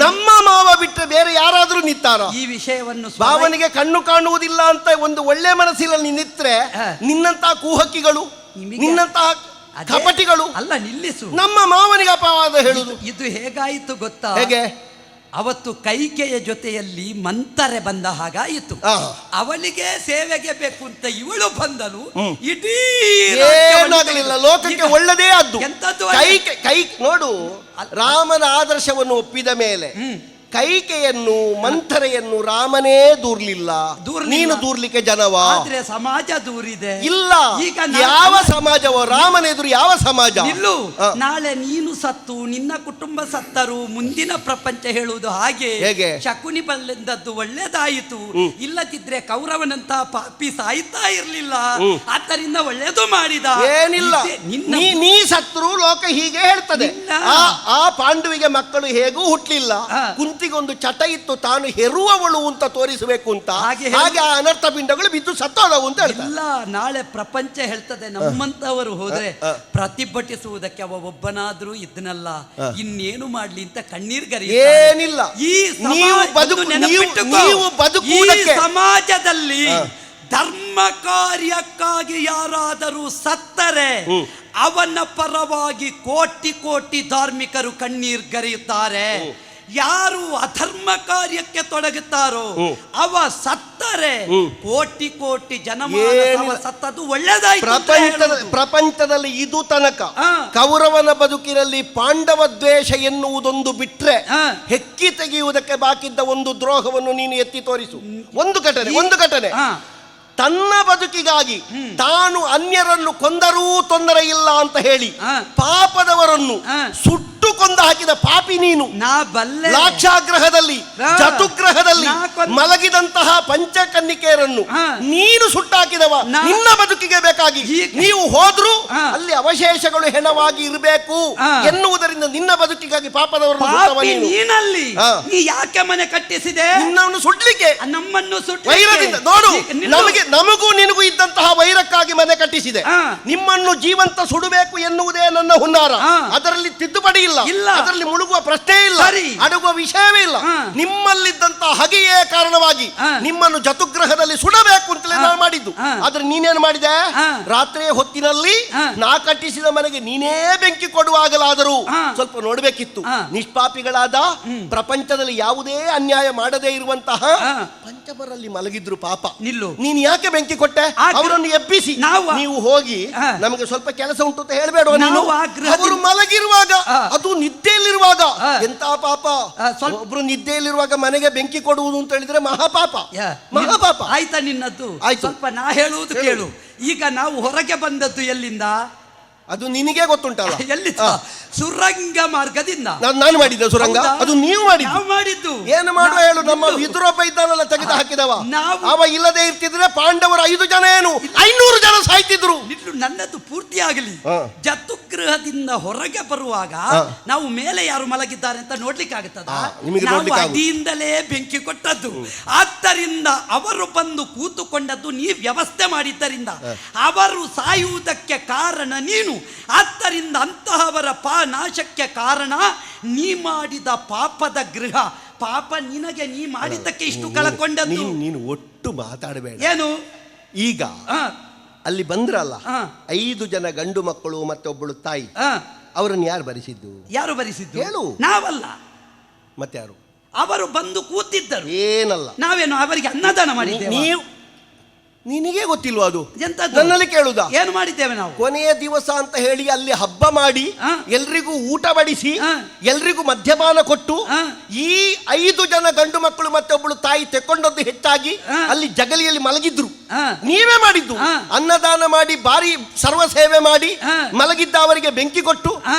ನಮ್ಮ ಮಾವ ಬಿಟ್ಟರೆ ಬೇರೆ ಯಾರಾದ್ರೂ ನಿತ್ತಾನೋ? ಈ ವಿಷಯವನ್ನು ಭಾವನಿಗೆ ಕಣ್ಣು ಕಾಣುವುದಿಲ್ಲ ಅಂತ ಒಂದು ಒಳ್ಳೆ ಮನಸ್ಸಿನಲ್ಲಿ ನಿತ್ರೆ ನಿನ್ನಂತ ಕೂಹಕಿಗಳು, ನಿನ್ನಂತ ಕಪಟಿಗಳು ಅಲ್ಲ. ನಿಲ್ಲಿಸು. ನಮ್ಮ ಮಾವನಿಗೆ ಅಪವಾದ ಹೇಳುದು ಇದು ಹೇಗಾಯಿತು ಗೊತ್ತಾ? ಹೇಗೆ? ಅವತ್ತು ಕೈಕೆಯ ಜೊತೆಯಲ್ಲಿ ಮಂತರೆ ಬಂದ ಹಾಗಾಯಿತು. ಅವಳಿಗೆ ಸೇವೆಗೆ ಬೇಕು ಅಂತ ಇವಳು ಬಂದಳು. ಇಡೀ ಏನಾಗಲಿಲ್ಲ, ಲೋಕಕ್ಕೆ ಒಳ್ಳೆದೇ ಆದ್ದು. ಕೈ ನೋಡು, ರಾಮನ ಆದರ್ಶವನ್ನು ಒಪ್ಪಿದ ಮೇಲೆ ಕೈಕೆಯನ್ನು ಮಂಥರೆಯನ್ನು ರಾಮನೇ ದೂರ್ಲಿಲ್ಲ. ನೀನು ದೂರ್ಲಿಕ್ಕೆ ಜನವಾ? ಆದ್ರೆ ಸಮಾಜ ದೂರಿದೆ. ಇಲ್ಲ, ಈಗ ಯಾವ ಸಮಾಜವೋ? ರಾಮನ ಎದುರು ಯಾವ ಸಮಾಜ? ಇಲ್ಲು. ನಾಳೆ ನೀನು ಸತ್ತು ನಿನ್ನ ಕುಟುಂಬ ಸತ್ತರು ಮುಂದಿನ ಪ್ರಪಂಚ ಹೇಳುವುದು ಹಾಗೆ. ಹೇಗೆ? ಶಕುನಿ ಬಂದದ್ದು ಒಳ್ಳೇದಾಯಿತು. ಇಲ್ಲದಿದ್ರೆ ಕೌರವನಂತಹ ಪಾಪಿ ಸಾಯ್ತಾ ಇರ್ಲಿಲ್ಲ. ಆದ್ದರಿಂದ ಒಳ್ಳೇದು ಮಾಡಿದ. ಏನಿಲ್ಲ, ನೀ ಸತ್ರು ಲೋಕ ಹೀಗೆ ಹೇಳ್ತದೆ. ಆ ಪಾಂಡುವಿಗೆ ಮಕ್ಕಳು ಹೇಗೂ ಹುಟ್ಲಿಲ್ಲ. ಕುಂತಿಗೊಂದು ಚಟ ಇತ್ತು, ತಾನು ಹೆರುವವಳು ಅಂತ ತೋರಿಸಬೇಕು ಅಂತ. ಹಾಗೆ ಆ ಅನರ್ಥ ಪಿಂಡಗಳು ಬಿದ್ದು ಸತ್ತೋದವು ಅಂತ ಇಲ್ಲ. ನಾಳೆ ಪ್ರಪಂಚ ಹೇಳ್ತದೆ ನಮ್ಮಂತವರು ಹೋದ್ರೆ ಪ್ರತಿಭಟಿಸುವುದಕ್ಕೆ ಅವ ಒಬ್ಬನಾದ್ರೂ ಇದ್ನಲ್ಲ, ಇನ್ನೇನು ಮಾಡ್ಲಿ ಅಂತ ಕಣ್ಣೀರ್ಗರಿ. ಏನಿಲ್ಲ, ಈ ಸಮಾಜದಲ್ಲಿ ಧರ್ಮ ಕಾರ್ಯಕ್ಕಾಗಿ ಯಾರಾದರೂ ಸತ್ತರೆ ಅವನ ಪರವಾಗಿ ಕೋಟಿ ಕೋಟಿ ಧಾರ್ಮಿಕರು ಕಣ್ಣೀರ್ಗರೆಯುತ್ತಾರೆ. ಯಾರು ಅಧರ್ಮ ಕಾರ್ಯಕ್ಕೆ ತೊಡಗುತ್ತಾರೋ ಅವ ಸತ್ತರೆ ಕೋಟಿ ಕೋಟಿ ಜನಮಾನವ ಸತ್ತದು ಒಳ್ಳೆದಾಯ್ತು. ಪ್ರಪಂಚದಲ್ಲಿ ಇದು ತನಕ ಕೌರವನ ಬದುಕಿನಲ್ಲಿ ಪಾಂಡವ ದ್ವೇಷ ಎನ್ನುವುದೊಂದು ಬಿಟ್ರೆ ಹೆಕ್ಕಿ ತೆಗೆಯುವುದಕ್ಕೆ ಬಾಕಿದ್ದ ಒಂದು ದ್ರೋಹವನ್ನು ನೀನು ಎತ್ತಿ ತೋರಿಸು. ಒಂದು ಘಟನೆ ತನ್ನ ಬದುಕಿಗಾಗಿ ತಾನು ಅನ್ಯರನ್ನು ಕೊಂದರೂ ತೊಂದರೆ ಇಲ್ಲ ಅಂತ ಹೇಳಿ ಪಾಪದವರನ್ನು ಸುಟ್ಟು ಕೊಂದು ಹಾಕಿದ ಪಾಪಿ ನೀನು. ಲಾಕ್ಷಾಗ್ರಹದಲ್ಲಿ ಚತುಗ್ರಹದಲ್ಲಿ ಮಲಗಿದಂತಹ ಪಂಚಕನ್ನಿಕೆಯರನ್ನು ನೀನು ಸುಟ್ಟಾಕಿದವ. ನಿನ್ನ ಬದುಕಿಗೆ ಬೇಕಾಗಿ ನೀವು ಹೋದ್ರು ಅಲ್ಲಿ ಅವಶೇಷಗಳು ಹೆಣವಾಗಿ ಇರಬೇಕು ಎನ್ನುವುದರಿಂದ ನಿನ್ನ ಬದುಕಿಗಾಗಿ ಪಾಪದವರನ್ನು ನೀ ಯಾಕೆ ಮನೆ ಕಟ್ಟಿಸಿದೆ? ನಿನ್ನನ್ನು ಸುಡ್ಲಿಕ್ಕೆ, ನಮ್ಮನ್ನು ವೈರದಿಂದ. ನೋಡು, ನಮಗೂ ನಿನಗೂ ಇದ್ದಂತಹ ವೈರಕ್ಕಾಗಿ ಮನೆ ಕಟ್ಟಿಸಿದೆ. ನಿಮ್ಮನ್ನು ಜೀವಂತ ಸುಡಬೇಕು ಎನ್ನುವುದೇ ನನ್ನ ಹುನ್ನಾರ. ಅದರಲ್ಲಿ ತಿದ್ದುಪಡಿ ಇಲ್ಲ, ಅದರಲ್ಲಿ ಮುಳುಗುವ ಪ್ರಶ್ನೆ ಇಲ್ಲ, ಅಡಗುವ ವಿಷಯವೇ ಇಲ್ಲ. ನಿಮ್ಮಲ್ಲಿದ್ದಂತಹ ಹಗೆಯೇ ಕಾರಣವಾಗಿ ನಿಮ್ಮನ್ನು ಜತುಗ್ರಹದಲ್ಲಿ ಸುಡಬೇಕು ಅಂತಲೇ ನಾನು ಮಾಡಿದ್ದು. ಆದ್ರೆ ನೀನೇನು ಮಾಡಿದೆ? ರಾತ್ರಿ ಹೊತ್ತಿನಲ್ಲಿ ನಾ ಕಟ್ಟಿಸಿದ ಮನೆಗೆ ನೀನೇ ಬೆಂಕಿ ಕೊಡುವಾಗಲಾದರೂ ಸ್ವಲ್ಪ ನೋಡಬೇಕಿತ್ತು. ನಿಷ್ಪಾಪಿಗಳಾದ ಪ್ರಪಂಚದಲ್ಲಿ ಯಾವುದೇ ಅನ್ಯಾಯ ಮಾಡದೇ ಇರುವಂತಹ ಪಂಚಮರಲ್ಲಿ ಮಲಗಿದ್ರು ಪಾಪ. ನೀನು ಯಾಕೆ ಬೆಂಕಿ ಕೊಟ್ಟೆ? ಅವರನ್ನು ಎಬ್ಬಿಸಿ ನೀವು ಹೋಗಿ ನಮಗೆ ಸ್ವಲ್ಪ ಕೆಲಸ ಉಂಟು ಅಂತ ಹೇಳಬೇಡ. ಅವರು ಮಲಗಿರುವಾಗ, ಅದು ನಿದ್ದೆಯಲ್ಲಿರುವಾಗ ಎಂತ ಪಾಪ. ಒಬ್ರು ನಿದ್ದೆಯಲ್ಲಿರುವಾಗ ಮನೆಗೆ ಬೆಂಕಿ ಕೊಡುವುದು ಅಂತ ಹೇಳಿದ್ರೆ ಮಹಾಪಾಪ. ಆಯ್ತಾ ನಿನ್ನದ್ದು? ಸ್ವಲ್ಪ ನಾ ಹೇಳುವುದು ಕೇಳು. ಈಗ ನಾವು ಹೊರಗೆ ಬಂದದ್ದು ಎಲ್ಲಿಂದ? ಅದು ನಿನಗೆ ಗೊತ್ತುಂಟಲ್ಲ. ಎಲ್ಲಿ? ಸುರಂಗ ಮಾರ್ಗದಿಂದ. ನಾನು ಮಾಡಿದ್ದೆ ಸುರಂಗ, ಅದು ನೀವು ಮಾಡಿದ್ದು. ಏನು ಮಾಡುವ ಹೇಳು? ನಮ್ಮ ವಿದುರೊಬ್ಬ ಇದ್ದಾನಲ್ಲ, ತೆಗೆದು ಹಾಕಿದವ. ಅವ ಇಲ್ಲದೆ ಇರ್ತಿದ್ರೆ ಪಾಂಡವರು 5 ಜನ ಏನು 500 ಜನ ಸಾಯ್ತಿದ್ರು. ನನ್ನದು ಪೂರ್ತಿ ಆಗಲಿ. ಜತುಗೃಹದಿಂದ ಹೊರಗೆ ಬರುವಾಗ ನಾವು ಮೇಲೆ ಯಾರು ಮಲಗಿದ್ದಾರೆ ಅಂತ ನೋಡ್ಲಿಕ್ಕೆ ಆಗುತ್ತದ? ನಾವು ಅಡಿಯಿಂದಲೇ ಬೆಂಕಿ ಕೊಟ್ಟದ್ದು. ಆದ್ದರಿಂದ ಅವರು ಬಂದು ಕೂತುಕೊಂಡದ್ದು ನೀ ವ್ಯವಸ್ಥೆ ಮಾಡಿದ್ದರಿಂದ ಅವರು ಸಾಯುವುದಕ್ಕೆ ಕಾರಣ ನೀನು. ಆದ್ದರಿಂದ ಅಂತಹವರ ನಾಶಕ್ಕೆ ಕಾರಣ ನೀ ಮಾಡಿದ ಪಾಪದ ಗೃಹ. ಪಾಪ ನಿನಗೆ, ನೀ ಮಾಡಿದ್ದಕ್ಕೆ ಇಷ್ಟು ಕಳಕೊಂಡದ್ದು. ನೀನು ಒಟ್ಟು ಮಾತಾಡಬೇಡ. ಏನು ಈಗ ಅಲ್ಲಿ ಬಂದ್ರಲ್ಲ 5 ಜನ ಗಂಡು ಮಕ್ಕಳು ಮತ್ತೆ ಒಬ್ಬಳು ತಾಯಿ, ಅವರನ್ನು ಯಾರು ಬರಿಸಿದ್ದು? ಯಾರು ಬರಿಸಿದ್ದು? ಹೇಳು. ನಾವಲ್ಲ. ಮತ್ತೆ ಯಾರು? ಅವರು ಬಂದು ಕೂತಿದ್ದರು. ಏನಲ್ಲ, ನಾವೇನು ಅವರಿಗೆ ಅನ್ನದಾನ ಮಾಡಿದ್ದೇವೆ? ನೀವು ನಿನಗೆ ಗೊತ್ತಿಲ್ವಾ ಅದು? ಎಂತದ್ದು? ನನ್ನಲ್ಲಿ ಕೇಳುದಾ? ಏನು ಮಾಡಿದ್ದೇವೆ ನಾವು? ಕೊನೆಯ ದಿವಸ ಅಂತ ಹೇಳಿ ಅಲ್ಲಿ ಹಬ್ಬ ಮಾಡಿ ಎಲ್ರಿಗೂ ಊಟ ಬಡಿಸಿ ಎಲ್ರಿಗೂ ಮದ್ಯಪಾನ ಕೊಟ್ಟು ಈ 5 ಜನ ಗಂಡು ಮಕ್ಕಳು ಮತ್ತೆ ಒಬ್ಬಳು ತಾಯಿ ತೆಕ್ಕೊಂಡದ್ದು ಹೆಚ್ಚಾಗಿ ಅಲ್ಲಿ ಜಗಲಿಯಲ್ಲಿ ಮಲಗಿದ್ರು. ನೀವೇ ಮಾಡಿದ್ದು. ಅನ್ನದಾನ ಮಾಡಿ ಬಾರಿ ಸರ್ವ ಸೇವೆ ಮಾಡಿ ಮಲಗಿದ್ದ ಅವರಿಗೆ ಬೆಂಕಿ ಕೊಟ್ಟು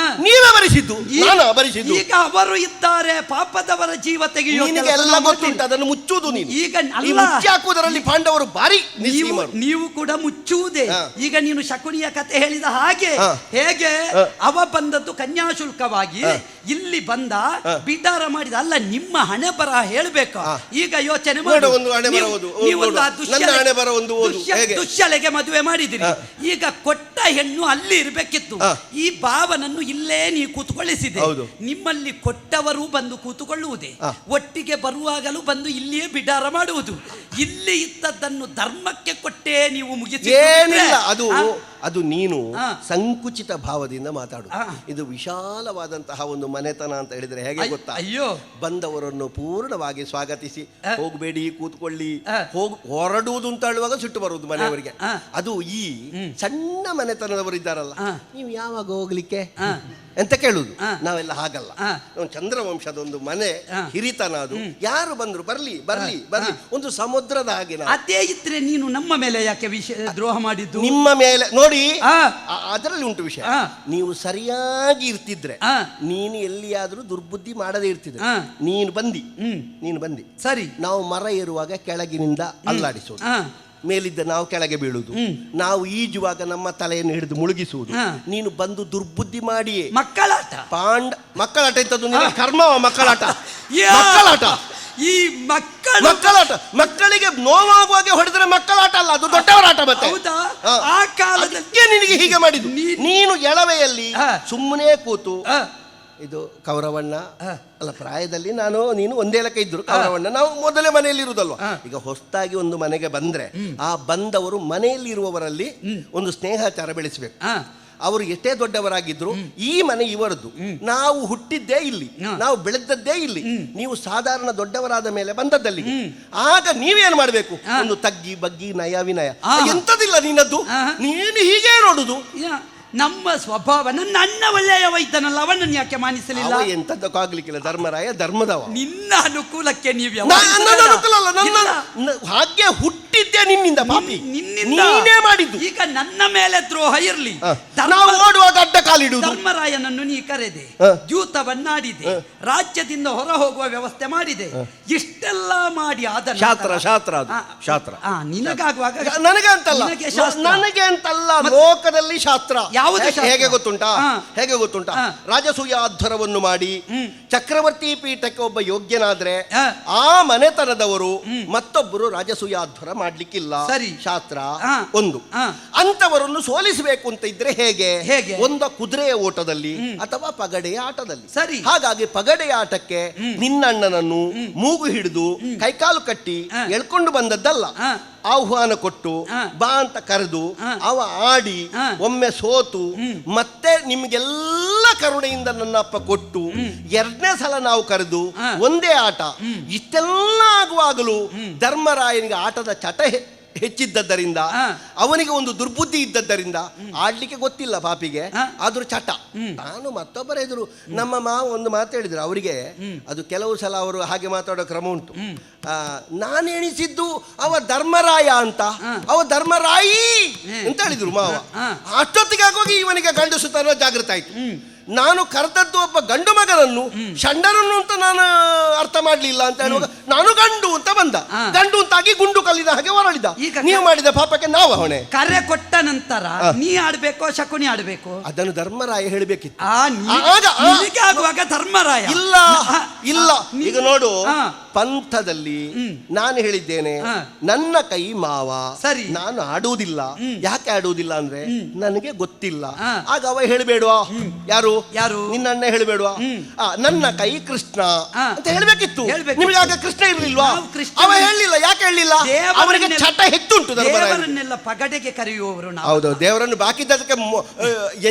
ನೀವೇ ಬರಿಸಿದ್ದು. ನಾನಾ ಬರಿಸಿದ್ದು? ಈಗ ಅವರು ಇದ್ದಾರೆ, ಪಾಪದವರ ಜೀವ ತೆಗೆಯುವ ನಿನಗೆ ಎಲ್ಲ ಗೊತ್ತುಂಟು, ಅದನ್ನು ಮುಚ್ಚುವುದು ನೀನು. ಈಗ ಮುಚ್ಚಿ ಹಾಕುವುದರಲ್ಲಿ ಪಾಂಡವರು ಬಾರಿ. ನೀವು ಕೂಡ ಮುಚ್ಚುವುದೇ. ಈಗ ನೀನು ಶಕುನಿಯ ಕತೆ ಹೇಳಿದ ಹಾಗೆ, ಹೇಗೆ ಅವ ಬಂದದ್ದು ಕನ್ಯಾಶುಲ್ಕವಾಗಿ ಇಲ್ಲಿ ಬಂದ ಬಿಡಾರ ಮಾಡಿದ ಅಲ್ಲ, ನಿಮ್ಮ ಹಣೆ ಬರಹ ಹೇಳಬೇಕು. ಈಗ ಯೋಚನೆ ಮಾಡಿ, ದುಶ್ಯಲೆಗೆ ಮದುವೆ ಮಾಡಿದಿರಿ, ಈಗ ಕೊಟ್ಟ ಹೆಣ್ಣು ಅಲ್ಲಿ ಇರ್ಬೇಕಿತ್ತು, ಈ ಭಾವನನ್ನು ಇಲ್ಲೇ ನೀವು ಕೂತ್ಕೊಳ್ಳಿಸಿದೆ. ನಿಮ್ಮಲ್ಲಿ ಕೊಟ್ಟವರು ಬಂದು ಕೂತುಕೊಳ್ಳುವುದೇ, ಒಟ್ಟಿಗೆ ಬರುವಾಗಲೂ ಬಂದು ಇಲ್ಲಿಯೇ ಬಿಡಾರ ಮಾಡುವುದು. ಇಲ್ಲಿ ಇದ್ದದ್ದನ್ನು ಧರ್ಮಕ್ಕೆ ಕೊಟ್ಟೆ ನೀವು ಮುಗಿಸಿ. ಏನಿಲ್ಲ, ಅದು ನೀನು ಸಂಕುಚಿತ ಭಾವದಿಂದ ಮಾತಾಡು. ಇದು ವಿಶಾಲವಾದಂತಹ ಒಂದು ಮನೆತನ ಅಂತ ಹೇಳಿದ್ರೆ ಹೇಗೆ ಗೊತ್ತಾ? ಅಯ್ಯೋ, ಬಂದವರನ್ನು ಪೂರ್ಣವಾಗಿ ಸ್ವಾಗತಿಸಿ ಹೋಗಬೇಡಿ ಕೂತ್ಕೊಳ್ಳಿ ಹೊರಡುವುದು ಅಂತ ಹೇಳುವಾಗ ಸಿಟ್ಟು ಬರುವುದು ಮನೆಯವರಿಗೆ. ಅದು ಈ ಸಣ್ಣ ಮನೆತನದವರು ಇದ್ದಾರಲ್ಲ, ನೀವು ಯಾವಾಗ ಹೋಗ್ಲಿಕ್ಕೆ ಎಂತ ಕೇಳುದು. ನಾವೆಲ್ಲ ಹಾಗಲ್ಲ. ಚಂದ್ರವಂಶದ ಒಂದು ಮನೆ ಹಿರಿತನ ಅದು. ಯಾರು ಬಂದ್ರು ಬರ್ಲಿ ಬರ್ಲಿ ಬರ್ಲಿ, ಒಂದು ಸಮುದ್ರದ ಹಾಗೆ. ಅದೇ ಇದ್ರೆ ನೀನು ನಮ್ಮ ಮೇಲೆ ಯಾಕೆ ದ್ರೋಹ ಮಾಡಿದ್ದು? ನಿಮ್ಮ ಮೇಲೆ ನೋಡಿ, ಅದರಲ್ಲಿ ಉಂಟು ವಿಷಯ. ನೀವು ಸರಿಯಾಗಿ ಇರ್ತಿದ್ರೆ, ನೀನು ಎಲ್ಲಿಯಾದ್ರೂ ದುರ್ಬುದ್ಧಿ ಮಾಡದೇ ಇರ್ತಿದ್ರೆ, ನೀನು ಬಂದಿ ಸರಿ. ನಾವು ಮರ ಏರುವಾಗ ಕೆಳಗಿನಿಂದ ಅಲ್ಲಾಡಿಸೋದು, ಮೇಲಿದ್ದ ನಾವು ಕೆಳಗೆ ಬೀಳುವುದು, ನಾವು ಈಜುವಾಗ ನಮ್ಮ ತಲೆಯನ್ನು ಹಿಡಿದು ಮುಳುಗಿಸುವುದು. ನೀನು ಬಂದು ದುರ್ಬುದ್ಧಿ ಮಾಡಿಯೇ ಮಕ್ಕಳಾಟ. ಮಕ್ಕಳಾಟ ಎಂತದ್ದು? ನಿನ್ನ ಕರ್ಮವ ಮಕ್ಕಳಾಟ. ಮಕ್ಕಳಾಟ ಈ ಮಕ್ಕಳಾಟ. ಮಕ್ಕಳಿಗೆ ನೋವಾಗುವಾಗೆ ಹೊಡೆದ್ರೆ ಮಕ್ಕಳಾಟ ಅಲ್ಲ, ಅದು ದೊಡ್ಡವರ ಆಟ. ಮತ್ತೆ ಆ ಕಾಲದಲ್ಲಿ ನಿನಗೆ ಹೀಗೆ ಮಾಡಿದ್ದು. ನೀನು ಎಳವೆಯಲ್ಲಿ ಸುಮ್ಮನೆ ಕೂತು, ಇದು ಕೌರವಣ್ಣ ಅಲ್ಲ, ಪ್ರಾಯದಲ್ಲಿ ನೀನು ಒಂದೇ ಲೆಕ್ಕ ಇದ್ರು. ಕೌರವಣ್ಣ ನಾವು ಮೊದಲೇ ಮನೆಯಲ್ಲಿ ಇರುವುದಲ್ವ. ಈಗ ಹೊಸದಾಗಿ ಒಂದು ಮನೆಗೆ ಬಂದ್ರೆ ಆ ಬಂದವರು ಮನೆಯಲ್ಲಿ ಇರುವವರಲ್ಲಿ ಒಂದು ಸ್ನೇಹಾಚಾರ ಬೆಳೆಸಬೇಕು. ಅವರು ಎಷ್ಟೇ ದೊಡ್ಡವರಾಗಿದ್ರು ಈ ಮನೆ ಇವರದ್ದು, ನಾವು ಹುಟ್ಟಿದ್ದೇ ಇಲ್ಲಿ, ನಾವು ಬೆಳೆದದ್ದೇ ಇಲ್ಲಿ, ನೀವು ಸಾಧಾರಣ ದೊಡ್ಡವರಾದ ಮೇಲೆ ಬಂದದ್ದಲ್ಲಿ. ಆಗ ನೀವೇನು ಮಾಡಬೇಕು? ಒಂದು ತಗ್ಗಿ ಬಗ್ಗಿ ನಯ ವಿನಯ ಎಂತದಿಲ್ಲ ನಿನ್ನದ್ದು. ನೀನು ಹೀಗೆ ನೋಡುದು. ನಮ್ಮ ಸ್ವಭಾವ. ನನ್ನ ಅಣ್ಣ ಒಳ್ಳೆಯ ವೈದ್ಯನಲ್ಲ, ಅವನನ್ನು ಯಾಕೆ ಮಾನಿಸಲಿಲ್ಲ? ಎಂತದ್ದಕ್ಕಾಗ್ಲಿಕ್ಕಿಲ್ಲ, ಧರ್ಮರಾಯ ಧರ್ಮದವ. ನಿನ್ನ ಅನುಕೂಲಕ್ಕೆ ನೀವು ಹಾಗೆ ಹುಟ್ಟಿದ್ದೆ ನಿನ್ನಿಂದ ಪಾಪಿ, ನೀನೇ ಮಾಡಿದ್ದು. ಈಗ ನನ್ನ ಮೇಲೆ ದ್ರೋಹ ಇರ್ಲಿ, ನಾವು ಓಡುವಾಗ ಅಡ್ಡ ಕಾಲಿಡುವುದು. ಧರ್ಮರಾಯನನ್ನು ನೀ ಕರೆದೆ, ದ್ಯೂತವನ್ನಾಡಿದೆ, ರಾಜ್ಯದಿಂದ ಹೊರ ಹೋಗುವ ವ್ಯವಸ್ಥೆ ಮಾಡಿದೆ, ಇಷ್ಟೆಲ್ಲ ಮಾಡಿ ಆದ ಶಾಸ್ತ್ರ ನಿನಗಾಗುವಾಗ ನನಗೆ ಅಂತಲ್ಲ, ಲೋಕದಲ್ಲಿ ಶಾಸ್ತ್ರ ಹೇಗೆ ಗೊತ್ತುಂಟಾ? ರಾಜಸೂಯಾಧ್ವರವನ್ನು ಮಾಡಿ ಚಕ್ರವರ್ತಿ ಪೀಠಕ್ಕೆ ಒಬ್ಬ ಯೋಗ್ಯನಾದ್ರೆ ಆ ಮನೆತನದವರು ಮತ್ತೊಬ್ಬರು ರಾಜಸೂಯಾಧ್ವರ ಮಾಡ್ಲಿಕ್ಕಿಲ್ಲ. ಶಾಸ್ತ್ರ ಒಂದು. ಅಂತವರನ್ನು ಸೋಲಿಸಬೇಕು ಅಂತ ಇದ್ರೆ ಹೇಗೆ? ಒಂದು ಕುದುರೆಯ ಓಟದಲ್ಲಿ ಅಥವಾ ಪಗಡೆಯ ಆಟದಲ್ಲಿ. ಹಾಗಾಗಿ ಪಗಡೆಯ ಆಟಕ್ಕೆ ನಿನ್ನಣ್ಣನನ್ನು ಮೂಗು ಹಿಡಿದು ಕೈಕಾಲು ಕಟ್ಟಿ ಎಳ್ಕೊಂಡು ಬಂದದ್ದಲ್ಲ, ಆಹ್ವಾನ ಕೊಟ್ಟು ಬಾ ಅಂತ ಕರೆದು ಅವ ಆಡಿ ಒಮ್ಮೆ ಸೋತು ಮತ್ತೆ ನಿಮ್ಗೆಲ್ಲ ಕರುಣೆಯಿಂದ ನನ್ನ ಅಪ್ಪ ಕೊಟ್ಟು 2ನೇ ಸಲ ನಾವು ಕರೆದು ಒಂದೇ ಆಟ. ಇಷ್ಟೆಲ್ಲ ಆಗುವಾಗಲೂ ಧರ್ಮರಾಯನಿಗೆ ಆಟದ ಚಟ ಹೆಚ್ಚಿದ್ದರಿಂದ, ಅವನಿಗೆ ಒಂದು ದುರ್ಬುದ್ಧಿ ಇದ್ದದ್ದರಿಂದ ಆಡ್ಲಿಕ್ಕೆ ಗೊತ್ತಿಲ್ಲ ಪಾಪಿಗೆ, ಆದ್ರೂ ಚಟ. ನಾನು ಮತ್ತೊಬ್ಬರ ಎದುರು ನಮ್ಮ ಮಾವ ಒಂದು ಮಾತು ಹೇಳಿದ್ರು ಅವರಿಗೆ, ಅದು ಕೆಲವು ಸಲ ಅವರು ಹಾಗೆ ಮಾತಾಡೋ ಕ್ರಮ ಉಂಟು. ನಾನು ಎಣಿಸಿದ್ದು ಅವ ಧರ್ಮರಾಯ ಅಂತ, ಅವ ಧರ್ಮರಾಯಿ ಅಂತ ಹೇಳಿದ್ರು ಮಾವ. ಅಷ್ಟೊತ್ತಿಗೆ ಆಗೋಗಿ ಇವನಿಗೆ ಗಂಡಸುತನ ಜಾಗೃತ ಆಯ್ತು. ನಾನು ಕರೆದದ್ದು ಒಬ್ಬ ಗಂಡು ಮಗನನ್ನು, ಷಂಡನನ್ನು ಅಂತ ನಾನು ಅರ್ಥ ಮಾಡ್ಲಿಲ್ಲ ಅಂತ ಹೇಳುವಾಗ ನಾನು ಗಂಡು ಅಂತ ಬಂದ, ಗಂಡು ಅಂತಾಗಿ ಗುಂಡು ಕಲ್ಲಿದ ಹಾಗೆ ಹೊರಳಿದ. ನೀವು ಮಾಡಿದ ಪಾಪಕ್ಕೆ ನಾವು ಹೊಣೆ. ಕರೆ ಕೊಟ್ಟ ನಂತರ ನೀ ಆಡ್ಬೇಕೋ ಶಕುನಿ ಆಡ್ಬೇಕು? ಅದನ್ನು ಧರ್ಮರಾಯ ಹೇಳಬೇಕಿತ್ತು. ಆಗುವಾಗ ಧರ್ಮರಾಯ ಇಲ್ಲ. ಈಗ ನೋಡು, ಪಂಥದಲ್ಲಿ ನಾನು ಹೇಳಿದ್ದೇನೆ ನನ್ನ ಕೈ ಮಾವ, ನಾನು ಆಡುವುದಿಲ್ಲ. ಯಾಕೆ ಆಡುವುದಿಲ್ಲ ಅಂದ್ರೆ ನನಗೆ ಗೊತ್ತಿಲ್ಲ. ಆಗ ಅವ ಹೇಳಬೇಡುವ, ಯಾರು ಯಾರು? ನಿನ್ನ ಅಣ್ಣ ಹೇಳ್ಬೇಡುವ? ನನ್ನ ಕೈ ಕೃಷ್ಣ ಅಂತ ಹೇಳ್ಬೇಕಿತ್ತು. ನಿಮಗೆ ಆಗ ಕೃಷ್ಣ ಇರ್ಲಿಲ್ವಾ? ಅವ ಹೇಳಲಿಲ್ಲ. ಯಾಕೆ ಹೇಳಲಿಲ್ಲ? ಅವರಿಗೆ ಚಟ ಹೆಚ್ಚುಂಟು. ದೇವರನ್ನೆಲ್ಲ ಪಗಡೆಗೆ ಕರೆಯುವವರು ನಾವು. ಹೌದು, ದೇವರನ್ನು ಬಾಕಿದ್ದಕ್ಕೆ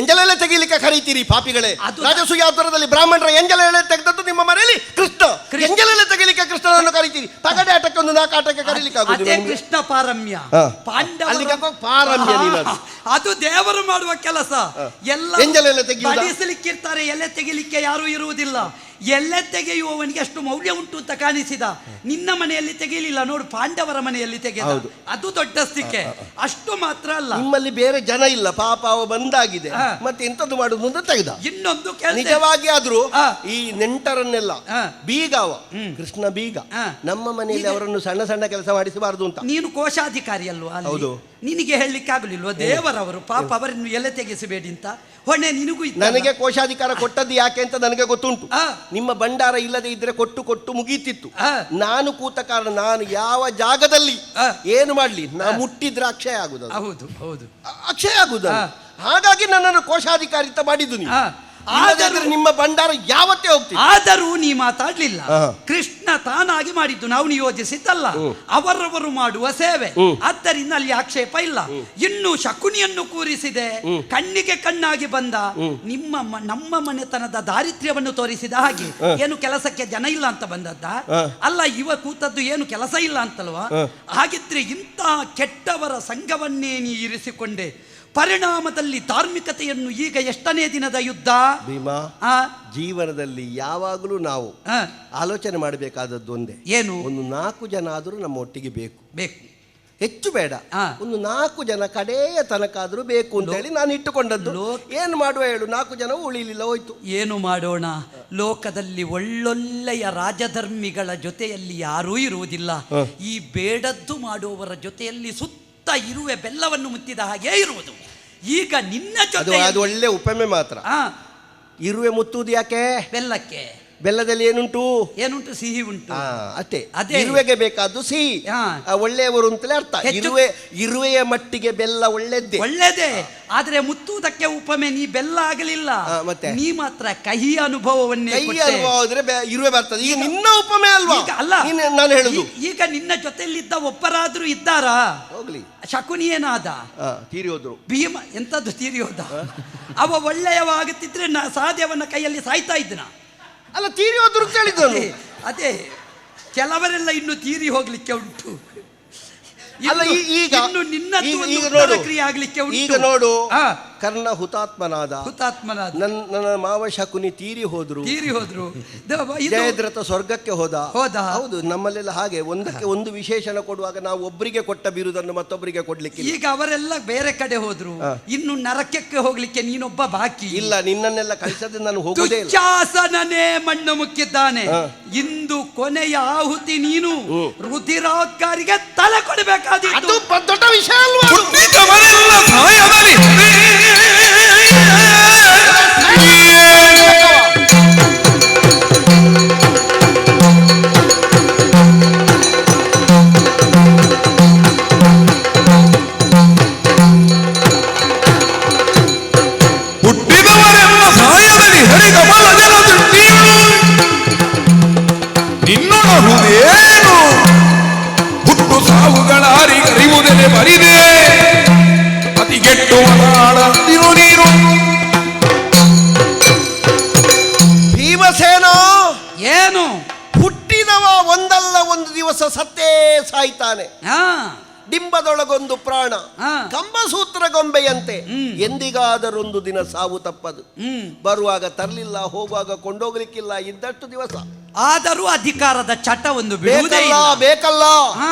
ಎಂಜಲೆಲ್ಲ ತೆಗೀಲಿಕ್ಕೆ ಕರೀತೀರಿ ಪಾಪಿಗಳೇ. ರಾಜಸೂಯಾವತಾರದಲ್ಲಿ ಬ್ರಾಹ್ಮಣರ ಎಂಜಲೆಲ್ಲ ತೆಗೆದದ್ದು ನಿಮ್ಮ ಮನೆಯಲ್ಲಿ ಕೃಷ್ಣ. ಎಂಜಲೆಲ್ಲ ತೆಗೀಲಿಕ್ಕೆ ಕೃಷ್ಣನನ್ನು ಕರೀತೀರಿ. ಪಗಡೆ ಆಟಕ್ಕೆ ಒಂದು ನಾಲ್ಕು ಆಟಕ್ಕೆ ಕರೀಲಿಕ್ಕೆ ಆಗುದಿಲ್ಲ. ಕೃಷ್ಣ ಪಾರಮ್ಯ ಪಾರಮ್ಯ ಅದು ದೇವರು ಮಾಡುವ ಕೆಲಸ. ಎಲ್ಲ ಎಂಜಲೆಲ್ಲ ಬಡಿಸಲಿಕ್ಕಿರ್ತಾರೆ, ಎಲೆ ತೆಗಿಲಿಕ್ಕೆ ಯಾರು ಇರುವುದಿಲ್ಲ. ಎಲ್ಲೆ ತೆಗೆಯುವವನಿಗೆ ಅಷ್ಟು ಮೌಲ್ಯ ಉಂಟು ಅಂತ ಕಾಣಿಸಿದ. ನಿನ್ನ ಮನೆಯಲ್ಲಿ ತೆಗೆಯಲಿಲ್ಲ ನೋಡು, ಪಾಂಡವರ ಮನೆಯಲ್ಲಿ ತೆಗೆದ. ಅದು ದೊಡ್ಡ ಸ್ಥಿಕೆ. ಅಷ್ಟು ಮಾತ್ರ ಅಲ್ಲ, ನಿಮ್ಮಲ್ಲಿ ಬೇರೆ ಜನ ಇಲ್ಲ, ಪಾಪ ಅವ ಬಂದಾಗಿದೆ, ಮತ್ತೆ ಎಂತದ್ದು ಮಾಡುದು ಅಂತ ತೆಗೆದ. ಇನ್ನೊಂದು ನಿಜವಾಗಿ ಆದ್ರೂ ಈ ನೆಂಟರನ್ನೆಲ್ಲ ಬೀಗ ಅವ ಕೃಷ್ಣ ಬೀಗ. ನಮ್ಮ ಮನೆಯಲ್ಲಿ ಅವರನ್ನು ಸಣ್ಣ ಸಣ್ಣ ಕೆಲಸ ಮಾಡಿಸಬಾರದು ಅಂತ. ನೀನು ಕೋಶಾಧಿಕಾರಿ ಅಲ್ವಾ? ಹೌದು. ನಿನಗೆ ಹೇಳಲಿಕ್ಕೆ ಆಗಲಿಲ್ವ? ದೇವರವರು ಪಾಪ ಅವರನ್ನು ಎಲೆ ತೆಗೆಸಬೇಡಿ ಅಂತ ಹೊಣೆ ನಿನಗೂ ಇತ್ತು. ನನಗೆ ಕೋಶಾಧಿಕಾರ ಕೊಟ್ಟದ್ದು ಯಾಕೆ ಅಂತ ನನಗೆ ಗೊತ್ತುಂಟು. ನಿಮ್ಮ ಭಂಡಾರ ಇಲ್ಲದೆ ಇದ್ರೆ ಕೊಟ್ಟು ಕೊಟ್ಟು ಮುಗೀತಿತ್ತು. ನಾನು ಕೂತ ಕಾರಣ ನಾನು ಯಾವ ಜಾಗದಲ್ಲಿ ಏನು ಮಾಡ್ಲಿ, ನಾ ಮುಟ್ಟಿದ್ರೆ ಅಕ್ಷಯ ಆಗುದು. ಹೌದು ಹೌದು, ಅಕ್ಷಯ ಆಗುದು. ಹಾಗಾಗಿ ನನ್ನನ್ನು ಕೋಶಾಧಿಕಾರಿತ ಮಾಡಿದ್ದು ನೀವು. ಆದರೂ ನಿಮ್ಮ ಭಂಡಾರ ಯಾವತ್ತೇ ಹೋಗ್ತೀವಿ. ಆದರೂ ನೀ ಮಾತಾಡ್ಲಿಲ್ಲ. ಕೃಷ್ಣ ತಾನಾಗಿ ಮಾಡಿದ್ದು, ನಾವು ನಿಯೋಜಿಸಿದ್ದಲ್ಲ. ಅವರವರು ಮಾಡುವ ಸೇವೆ, ಆದ್ದರಿಂದ ಅಲ್ಲಿ ಆಕ್ಷೇಪ ಇಲ್ಲ. ಇನ್ನು ಶಕುನಿಯನ್ನು ಕೂರಿಸಿದೆ, ಕಣ್ಣಿಗೆ ಕಣ್ಣಾಗಿ ಬಂದ, ನಮ್ಮ ಮನೆತನದ ದಾರಿದ್ರ್ಯವನ್ನು ತೋರಿಸಿದ ಹಾಗೆ. ಏನು ಕೆಲಸಕ್ಕೆ ಜನ ಇಲ್ಲ ಅಂತ ಬಂದದ್ದ ಅಲ್ಲ, ಇವ ಕೂತದ್ದು ಏನು ಕೆಲಸ ಇಲ್ಲ ಅಂತಲ್ವಾ? ಹಾಗಿದ್ರೆ ಇಂಥ ಕೆಟ್ಟವರ ಸಂಘವನ್ನೇ ನೀ ಇರಿಸಿಕೊಂಡೆ. ಪರಿಣಾಮದಲ್ಲಿ ಧಾರ್ಮಿಕತೆಯನ್ನು ಈಗ ಎಷ್ಟನೇ ದಿನದ ಯುದ್ಧ ಭೀಮಾ. ಜೀವನದಲ್ಲಿ ಯಾವಾಗಲೂ ನಾವು ಆಲೋಚನೆ ಮಾಡಬೇಕಾದದ್ದು ಒಂದೇ, ಏನು? ಒಂದು 4 ಜನ ಆದರೂ ನಮ್ಮ ಒಟ್ಟಿಗೆ ಬೇಕು. ಹೆಚ್ಚು ಬೇಡ, ಒಂದು 4 ಜನ ಕಡೆಯ ತನಕ ಆದ್ರೂ ಬೇಕು ಅಂತ ಹೇಳಿ ನಾನು ಇಟ್ಟುಕೊಂಡದ್ದು. ಏನು ಮಾಡುವ ಹೇಳು, 4 ಜನ ಉಳಿಲಿಲ್ಲ, ಹೋಯ್ತು. ಏನು ಮಾಡೋಣ? ಲೋಕದಲ್ಲಿ ಒಳ್ಳೊಳ್ಳೆಯ ರಾಜಧರ್ಮಿಗಳ ಜೊತೆಯಲ್ಲಿ ಯಾರೂ ಇರುವುದಿಲ್ಲ. ಈ ಬೇಡದ್ದು ಮಾಡುವವರ ಜೊತೆಯಲ್ಲಿ ಇರುವೆ ಬೆಲ್ಲವನ್ನು ಮುತ್ತಿದ ಹಾಗೆ ಇರುವುದು. ಈಗ ನಿನ್ನ ಜೊತೆ ಅದು ಒಳ್ಳೆ ಉಪಮೆ ಮಾತ್ರ. ಇರುವೆ ಮುತ್ತುವುದು ಯಾಕೆ? ಬೆಲ್ಲಕ್ಕೆ. ಬೆಲ್ಲದಲ್ಲಿ ಏನುಂಟು? ಸಿಹಿ ಉಂಟು ಅಷ್ಟೇ. ಅದೇ ಇರುವೆಗೆ ಬೇಕಾದ್ದು ಸಿಹಿ. ಒಳ್ಳೆಯವರು ಅಂತಲೇ ಅರ್ಥ. ಇರುವೆಯ ಮಟ್ಟಿಗೆ ಬೆಲ್ಲ ಒಳ್ಳೆದೇ. ಆದ್ರೆ ಮುತ್ತುವುದಕ್ಕೆ ಉಪಮೆ ನೀ ಬೆಲ್ಲ ಆಗಲಿಲ್ಲ, ಮತ್ತೆ ನೀ ಮಾತ್ರ ಕಹಿ ಅನುಭವವನ್ನೇ. ಇರುವೆ ಬರ್ತದೆ. ಈಗ ನಿನ್ನ ಉಪಮೆ ಅಲ್ವಾ? ಅಲ್ಲ, ನಾನು ಹೇಳುದು. ಈಗ ನಿನ್ನ ಜೊತೆಯಲ್ಲಿದ್ದ ಒಬ್ಬರಾದ್ರೂ ಇದ್ದಾರಾ? ಹೋಗ್ಲಿ, ಶಕುನಿ ಏನಾದ? ತೀರಿ ಹೋದ್ರು. ಭೀಮ ಎಂತದ್ದು ತೀರಿ ಹೋದ? ಅವ ಒಳ್ಳೆಯವಾಗುತ್ತಿದ್ರೆ ಸಾಧ್ಯವನ್ನ ಕೈಯಲ್ಲಿ ಸಾಯ್ತಾ ಇದ್ದನ. ಅಲ್ಲ, ತೀರಿ ಹೋದ್ರು ಹೇಳಿದ್ದನು. ಅದೇ ಕೆಲವರೆಲ್ಲ ಇನ್ನು ತೀರಿ ಹೋಗ್ಲಿಕ್ಕೆ ಉಂಟು. ಅಲ್ಲ, ಈಗ ಕ್ರಿಯೆ ಆಗ್ಲಿಕ್ಕೆ ಉಂಟು. ಈಗ ನೋಡು, ಕರ್ಣ ಹುತಾತ್ಮನಾದ. ನನ್ನ ಮಾವ ಶಕುನಿ ತೀರಿ ಹೋದ್ರು. ಜಯದ್ರಥ ಸ್ವರ್ಗಕ್ಕೆ ಹೋದ. ಹೌದು, ನಮ್ಮಲ್ಲೆಲ್ಲ ಹಾಗೆ ಒಂದಕ್ಕೆ ಒಂದು ವಿಶೇಷಣ ಕೊಡುವಾಗ ನಾವು ಒಬ್ಬರಿಗೆ ಕೊಟ್ಟ ಬಿರುದನ್ನು ಮತ್ತೊಬ್ಬರಿಗೆ ಕೊಡ್ಲಿಕ್ಕೆ. ಈಗ ಅವರೆಲ್ಲ ಬೇರೆ ಕಡೆ ಹೋದ್ರು, ಇನ್ನು ನರಕಕ್ಕೆ ಹೋಗ್ಲಿಕ್ಕೆ ನೀನೊಬ್ಬ ಬಾಕಿ. ಇಲ್ಲ, ನಿನ್ನನ್ನೆಲ್ಲ ಕಳಿಸದೆ ನಾನು ಹೋಗುದೇ ಇಲ್ಲ. ಶಾಸನನೇ ಮಣ್ಣು ಮುಕ್ಕಿದ್ದಾನೆ. ಇಂದು ಕೊನೆಯ ಆಹುತಿ ನೀನು. ರುಧಿರಾಕಾರಿಗೆ ತಲೆ ಕೊಡಬೇಕಾದಿತ್ತು. ದೊಡ್ಡ ವಿಷಯ ಅಲ್ವಾ? ಹುಟ್ಟಿದವರೆಲ್ಲ ಸಾಯದಲ್ಲಿ ಹರಿಗಮಲ ಜಲದುಂಟಿ ನಿನ್ನೊಡಹುದೇನು ಹುಟ್ಟು ಸಾವುಗಳ ಅರಿವುದೆಲೆ ಬರಿದೆ ಅತಿಗೆಟ್ಟುವನಾಡಿರು ನೀರು. ಭೀಮಸೇನ ಏನು? ಹುಟ್ಟಿದವ ಒಂದಲ್ಲ ಒಂದು ದಿವಸ ಸತ್ತೇ ಸಾಯ್ತಾನೆ. ಡಿಂಬದೊಳಗೊಂದು ಪ್ರಾಣ, ಕಂಬಸೂತ್ರ ಗೊಂಬೆಯಂತೆ ಎಂದಿಗಾದರೊಂದು ದಿನ ಸಾವು ತಪ್ಪದು. ಬರುವಾಗ ತರಲಿಲ್ಲ, ಹೋಗುವಾಗ ಕೊಂಡೋಗ್ಲಿಕ್ಕಿಲ್ಲ, ಇದ್ದಷ್ಟು ದಿವಸ. ಆದರೂ ಅಧಿಕಾರದ ಚಟ ಒಂದು ಬೇಕಲ್ಲ.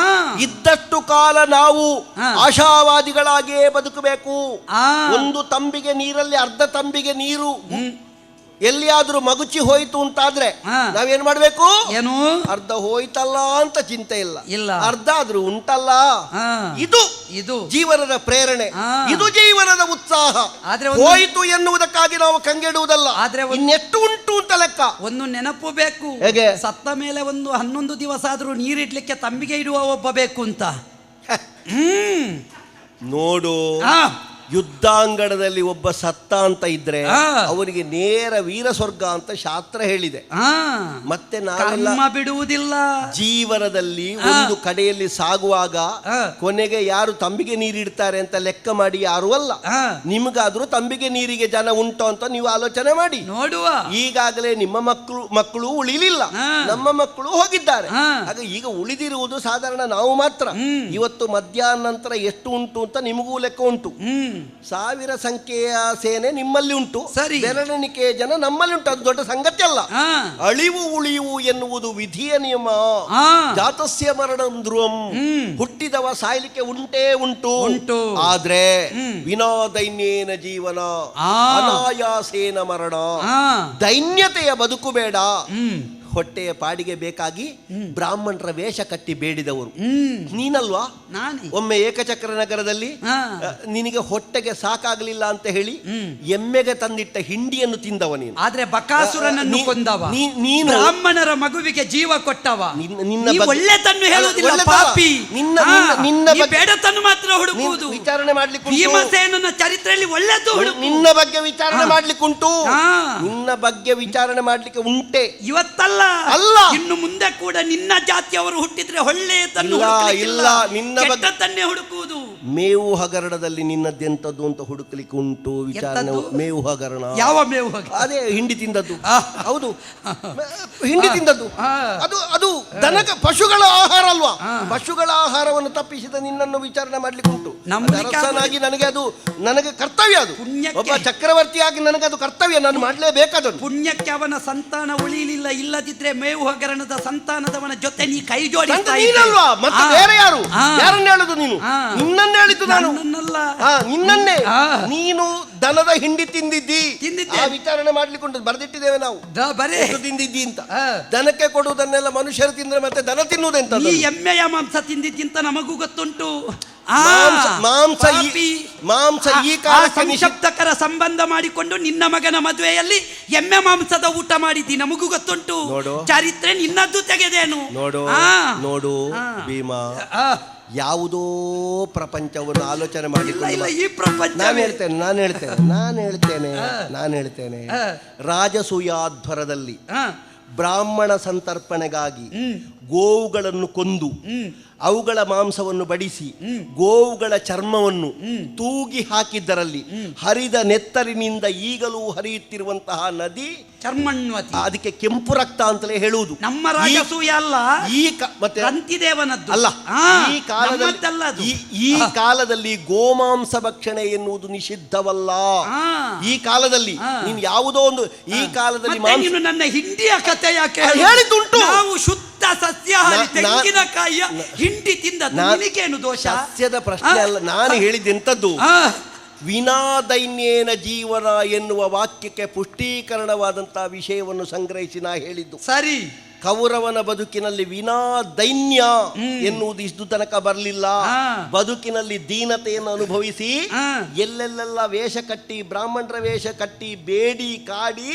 ಇದ್ದಷ್ಟು ಕಾಲ ನಾವು ಆಶಾವಾದಿಗಳಾಗಿಯೇ ಬದುಕಬೇಕು. ಒಂದು ತಂಬಿಗೆ ನೀರಲ್ಲಿ ಅರ್ಧ ತಂಬಿಗೆ ನೀರು ಎಲ್ಲಿಯಾದ್ರೂ ಮಗುಚಿ ಹೋಯ್ತು ಅಂತಾದ್ರೆ ನಾವೇನ್ ಮಾಡ್ಬೇಕು? ಏನು? ಅರ್ಧ ಹೋಯ್ತಲ್ಲ ಅಂತ ಚಿಂತೆ ಇಲ್ಲ, ಅರ್ಧ ಆದ್ರೂ ಉಂಟಲ್ಲ. ಇದು ಜೀವನದ ಪ್ರೇರಣೆ, ಇದು ಜೀವನದ ಉತ್ಸಾಹ. ಹೋಯಿತು ಎನ್ನುವುದಕ್ಕಾಗಿ ನಾವು ಕಂಗೆಡುವುದಲ್ಲ, ಆದ್ರೆ ಇನ್ನೆಷ್ಟು ಉಂಟು ಅಂತ ಲೆಕ್ಕ. ಒಂದು ನೆನಪು ಬೇಕು. ಹೇಗೆ? ಸತ್ತ ಮೇಲೆ ಒಂದು 11 ದಿವಸ ಆದ್ರೂ ನೀರಿಡ್ಲಿಕ್ಕೆ ತಂಬಿಗೆ ಇಡುವ ಒಬ್ಬ ಬೇಕು ಅಂತ. ನೋಡು, ಯುದ್ಧಾಂಗಣದಲ್ಲಿ ಒಬ್ಬ ಸತ್ತ ಅಂತ ಇದ್ರೆ ಅವನಿಗೆ ನೇರ ವೀರ ಸ್ವರ್ಗ ಅಂತ ಶಾಸ್ತ್ರ ಹೇಳಿದೆ. ಮತ್ತೆ ನಾವೆಲ್ಲ ಬಿಡುವುದಿಲ್ಲ. ಜೀವನದಲ್ಲಿ ಒಂದು ಕಡೆಯಲ್ಲಿ ಸಾಗುವಾಗ ಕೊನೆಗೆ ಯಾರು ತಂಬಿಗೆ ನೀರಿಡ್ತಾರೆ ಅಂತ ಲೆಕ್ಕ ಮಾಡಿ ಯಾರು ಅಲ್ಲ. ನಿಮ್ಗಾದ್ರೂ ತಂಬಿಗೆ ನೀರಿಗೆ ಜನ ಉಂಟು ಅಂತ ನೀವು ಆಲೋಚನೆ ಮಾಡಿ ನೋಡುವ. ಈಗಾಗಲೇ ನಿಮ್ಮ ಮಕ್ಕಳು ಉಳಿಲಿಲ್ಲ, ನಮ್ಮ ಮಕ್ಕಳು ಹೋಗಿದ್ದಾರೆ. ಆಗ ಈಗ ಉಳಿದಿರುವುದು ಸಾಧಾರಣ ನಾವು ಮಾತ್ರ. ಇವತ್ತು ಮಧ್ಯಾಹ್ನ ನಂತರ ಎಷ್ಟು ಉಂಟು ಅಂತ ನಿಮಗೂ ಲೆಕ್ಕ ಉಂಟು. 1000 ಸಂಖ್ಯೆಯ ಸೇನೆ ನಿಮ್ಮಲ್ಲಿ ಉಂಟು, ಬೆರಳೆಣಿಕೆಯ ಜನ ನಮ್ಮಲ್ಲಿ ಉಂಟು. ಅದು ದೊಡ್ಡ ಸಂಗತಿ ಅಲ್ಲ. ಅಳಿವು ಉಳಿಯುವು ಎನ್ನುವುದು ವಿಧಿಯ ನಿಯಮ. ಜಾತಸ್ಯ ಮರಣಂ ಧ್ರುವಂ, ಹುಟ್ಟಿದವ ಸಾಯ್ಲಿಕ್ಕೆ ಉಂಟೇ ಉಂಟು. ಆದ್ರೆ ವಿನಾ ದೈನ್ಯೇನ ಜೀವನ ಅನಾಯಾಸೇನ ಮರಣ. ದೈನ್ಯತೆಯ ಬದುಕು ಬೇಡ. ಹೊಟ್ಟೆಯ ಪಾಡಿಗೆ ಬೇಕಾಗಿ ಬ್ರಾಹ್ಮಣರ ವೇಷ ಕಟ್ಟಿ ಬೇಡಿದವರು ನೀನಲ್ವಾ? ಒಮ್ಮೆ ಏಕಚಕ್ರ ನಗರದಲ್ಲಿ ನಿನಗೆ ಹೊಟ್ಟೆಗೆ ಸಾಕಾಗಲಿಲ್ಲ ಅಂತ ಹೇಳಿ ಎಮ್ಮೆಗೆ ತಂದಿಟ್ಟ ಹಿಂಡಿಯನ್ನು ತಿಂದವ ನೀನು. ಆದ್ರೆ ಬಕಾಸುರನನ್ನು ಕೊಂದವ ನೀನು. ಬ್ರಾಹ್ಮಣರ ಮಗುವಿಗೆ ಜೀವ ಕೊಟ್ಟವ. ನಿನ್ನ ಒಳ್ಳೆತನ್ನು ಹೇಳುವುದಿಲ್ಲ ಪಾಪಿ. ನಿನ್ನ ಬೇಡತನ್ನು ಮಾತ್ರ ಹುಡುಕುವುದು. ವಿಚಾರಣೆ ಮಾಡ್ಲಿಕ್ಕೆ ಭೀಮಸೇನನ ಚರಿತ್ರೆಯಲ್ಲಿ ಒಳ್ಳೆದು ನಿನ್ನ ಬಗ್ಗೆ ವಿಚಾರಣೆ ಮಾಡ್ಲಿಕ್ಕುಂಟು. ನಿನ್ನ ಬಗ್ಗೆ ವಿಚಾರಣೆ ಮಾಡ್ಲಿಕ್ಕೆ ಉಂಟೆ. ಇವತ್ತಲ್ಲ ಅಲ್ಲ, ಇನ್ನು ಮುಂದೆ ಕೂಡ ನಿನ್ನ ಜಾತಿಯವರು ಹುಟ್ಟಿದ್ರೆ ಒಳ್ಳೆಯದನ್ನು ಇಲ್ಲ, ನಿನ್ನ ಬಗ್ಗೆ ಹುಡುಕುವುದು. ಮೇವು ಹಗರಣದಲ್ಲಿ ನಿನ್ನದ್ದೆಂತದ್ದು ಅಂತ ಹುಡುಕಲಿಕ್ಕೆ ಉಂಟು ವಿಚಾರಣೆ. ಮೇವು ಹಗರಣ. ಯಾವ ಮೇವು? ಅದೇ ಹಿಂಡಿ ತಿಂದದ್ದು. ಹೌದು, ಹಿಂಡಿ ತಿಂದದ್ದು. ಅದು ದನಕ ಪಶುಗಳ ಆಹಾರ ಅಲ್ವಾ? ಪಶುಗಳ ಆಹಾರವನ್ನು ತಪ್ಪಿಸಿದ ನಿನ್ನನ್ನು ವಿಚಾರಣೆ ಮಾಡ್ಲಿಕ್ಕೆ ಉಂಟು. ಅರಸನಾಗಿ ನನಗೆ ಕರ್ತವ್ಯ. ಅದು ಒಬ್ಬ ಚಕ್ರವರ್ತಿಯಾಗಿ ನನಗೆ ಅದು ಕರ್ತವ್ಯ. ನಾನು ಮಾಡಲೇಬೇಕಾದ. ಪುಣ್ಯಕ್ಕೆ ಅವನ ಸಂತಾನ ಉಳಿಲಿಲ್ಲ. ಇಲ್ಲದಿದ್ರೆ ಮೇವು ಹಗರಣದ ಸಂತಾನದವನ ಜೊತೆ ನೀ ಕೈ ಜೋಡಿಸ್ತಾ ನೀನಲ್ವಾ? ಮತ್ತೆ ಬೇರೆ ಯಾರು? ಯಾರನ್ನ ಹೇಳುದು ನೀನು? ನಿನ್ನನ್ನೇ ಹೇಳಿದ್ದು ನಾನು. ನಿನ್ನನ್ನೇ. ನೀನು ದನದ ಹಿಂಡಿ ತಿಂದಿದ್ದಿ. ಆ ವಿಚಾರಣೆ ಮಾಡ್ಲಿಕ್ಕೆ ಉಂಟು. ಬರೆದಿಟ್ಟಿದ್ದೇವೆ ನಾವು ತಿಂದಿದ್ದಿ ಅಂತ. ದನಕ್ಕೆ ಕೊಡುವುದನ್ನೆಲ್ಲ ಮನುಷ್ಯರು ತಿಂದ್ರೆ ಮತ್ತೆ ದನ ತಿನ್ನುವುದೆಂತ? ಈ ಎಮ್ಮೆಯ ಮಾಂಸ ತಿಂದಿದ್ದಿಂತ ನಮಗೂ ಗೊತ್ತುಂಟು. ಮಾಂಸ ಈ ಕಾಲಕ್ಕೆ ನಿಶಬ್ದಕರ ಸಂಬಂಧ ಮಾಡಿಕೊಂಡು ನಿನ್ನ ಮಗನ ಮದುವೆಯಲ್ಲಿ ಎಮ್ಮೆ ಮಾಂಸದ ಊಟ ಮಾಡಿದ್ದಿ, ನಮಗೂ ಗೊತ್ತುಂಟು. ಚರಿತ್ರೆ ನಿನ್ನದ್ದು ತೆಗೆದೇನು. ನೋಡು ಭೀಮ, ಯಾವುದೋ ಪ್ರಪಂಚವನ್ನು ಆಲೋಚನೆ ಮಾಡಿಕೊಂಡು ಈ ಪ್ರಪಂಚ ನಾನು ಹೇಳ್ತೇನೆ ರಾಜಸೂಯಾಧ್ವರದಲ್ಲಿ ಬ್ರಾಹ್ಮಣ ಸಂತರ್ಪಣೆಗಾಗಿ ಗೋವುಗಳನ್ನು ಕೊಂದು ಅವುಗಳ ಮಾಂಸವನ್ನು ಬಡಿಸಿ ಗೋವುಗಳ ಚರ್ಮವನ್ನು ತೂಗಿ ಹಾಕಿದ್ದರಲ್ಲಿ ಹರಿದ ನೆತ್ತರಿನಿಂದ ಈಗಲೂ ಹರಿಯುತ್ತಿರುವಂತಹ ನದಿ ಚರ್ಮಣ್ವತಿ. ಅದಕ್ಕೆ ಕೆಂಪು ರಕ್ತ ಅಂತಲೇ ಹೇಳುವುದು. ನಮ್ಮ ರಾಜಸೂಯ ಅಲ್ಲ, ಮತ್ತೆ ರಂತಿದೇವನದ್ದು ಅಲ್ಲ. ಈ ಕಾಲದಲ್ಲಿ ಗೋಮಾಂಸ ಭಕ್ಷಣೆ ಎನ್ನುವುದು ನಿಷಿದ್ಧವಲ್ಲ. ಈ ಕಾಲದಲ್ಲಿ ನೀನು ಯಾವುದೋ ಒಂದು ಈ ಕಾಲದಲ್ಲಿ ನೀನು ನನ್ನ ಹಿಂದಿಯ ಕಥೆ ಯಾಕೆ ಹೇಳಿದ್ದುಂಟು? ನಾವು ಶುದ್ಧ ಸಸ್ಯಾಹಾರಿ ತೆಂಗಿನಕಾಯಿಯ ಹಿಂಡಿ ತಿಂದ ನಿನಗೇನು ದೋಷ? ಸಸ್ಯದ ಪ್ರಶ್ನೆ ಅಲ್ಲ, ನಾನು ಹೇಳಿದ್ದೆಂತದ್ದು ವಿನಾ ದೈನ್ಯೇನ ಜೀವನ ಎನ್ನುವ ವಾಕ್ಯಕ್ಕೆ ಪುಷ್ಟೀಕರಣವಾದಂತಹ ವಿಷಯವನ್ನು ಸಂಗ್ರಹಿಸಿ ನಾ ಹೇಳಿದ್ದು. ಸರಿ. ಕೌರವನ ಬದುಕಿನಲ್ಲಿ ವಿನಾ ದೈನ್ಯ ಎನ್ನುವುದು ಇಷ್ಟು ತನಕ ಬರಲಿಲ್ಲ. ಬದುಕಿನಲ್ಲಿ ದೀನತೆಯನ್ನು ಅನುಭವಿಸಿ ಎಲ್ಲೆಲ್ಲೆಲ್ಲ ವೇಷ ಕಟ್ಟಿ ಬ್ರಾಹ್ಮಣರ ವೇಷ ಕಟ್ಟಿ ಬೇಡಿ ಕಾಡಿ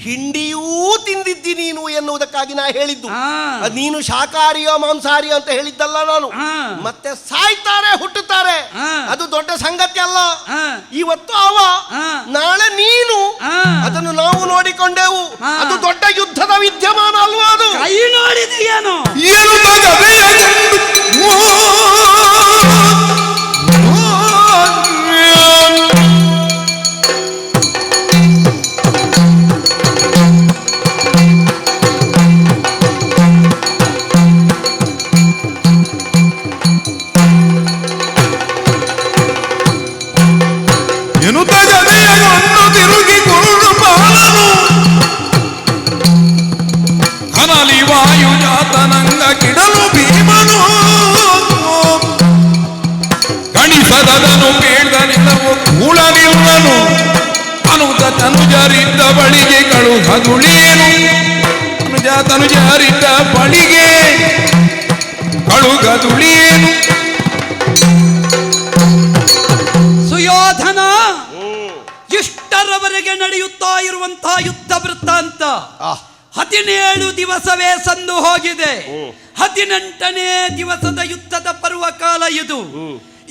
ಹಿಂಡಿಯೂ ತಿಂದಿದ್ದಿ ನೀನು ಎನ್ನುವುದಕ್ಕಾಗಿ ನಾ ಹೇಳಿದ್ದು. ನೀನು ಶಾಕಾಹಾರಿಯೋ ಮಾಂಸಾಹಾರಿಯೋ ಅಂತ ಹೇಳಿದ್ದಲ್ಲ ನಾನು. ಮತ್ತೆ ಸಾಯ್ತಾರೆ ಹುಟ್ಟುತ್ತಾರೆ, ಅದು ದೊಡ್ಡ ಸಂಗತಿ ಅಲ್ಲ. ಇವತ್ತು ಅವ, ನಾಳೆ ನೀನು, ಅದನ್ನು ನಾವು ನೋಡಿಕೊಂಡೆವು. ಅದು ದೊಡ್ಡ ಯುದ್ಧದ ವಿದ್ಯಮಾನ ಅಲ್ವಾ? ಕೈ ನೋಡಿದೆಯೇನೋ ವಾಯುಜಾತನಂಗ ಕಿಡಲು ಭೀಮನು ಕಣಿಸದನು ಬೇಡ ನಿಲ್ಲವು ಕೂಳ ನಿಲ್ಲನು ಅನುತ ತನುಜರಿದ್ದ ಬಳಿಗೆ ಕಳುಹದುಳೇನು ತನುಜರಿದ್ದ ಬಳಿಗೆ ಕಳುಗದುಳೇನು. ಸುಯೋಧನ ಇಷ್ಟರವರೆಗೆ ನಡೆಯುತ್ತಾ ಇರುವಂತಹ ಯುದ್ಧ ವೃತ್ತಾಂತ 17 ದಿವಸವೇ ಸಂದು ಹೋಗಿದೆ. 18ನೇ ದಿವಸದ ಯುದ್ಧದ ಪರ್ವಕಾಲ ಇದು.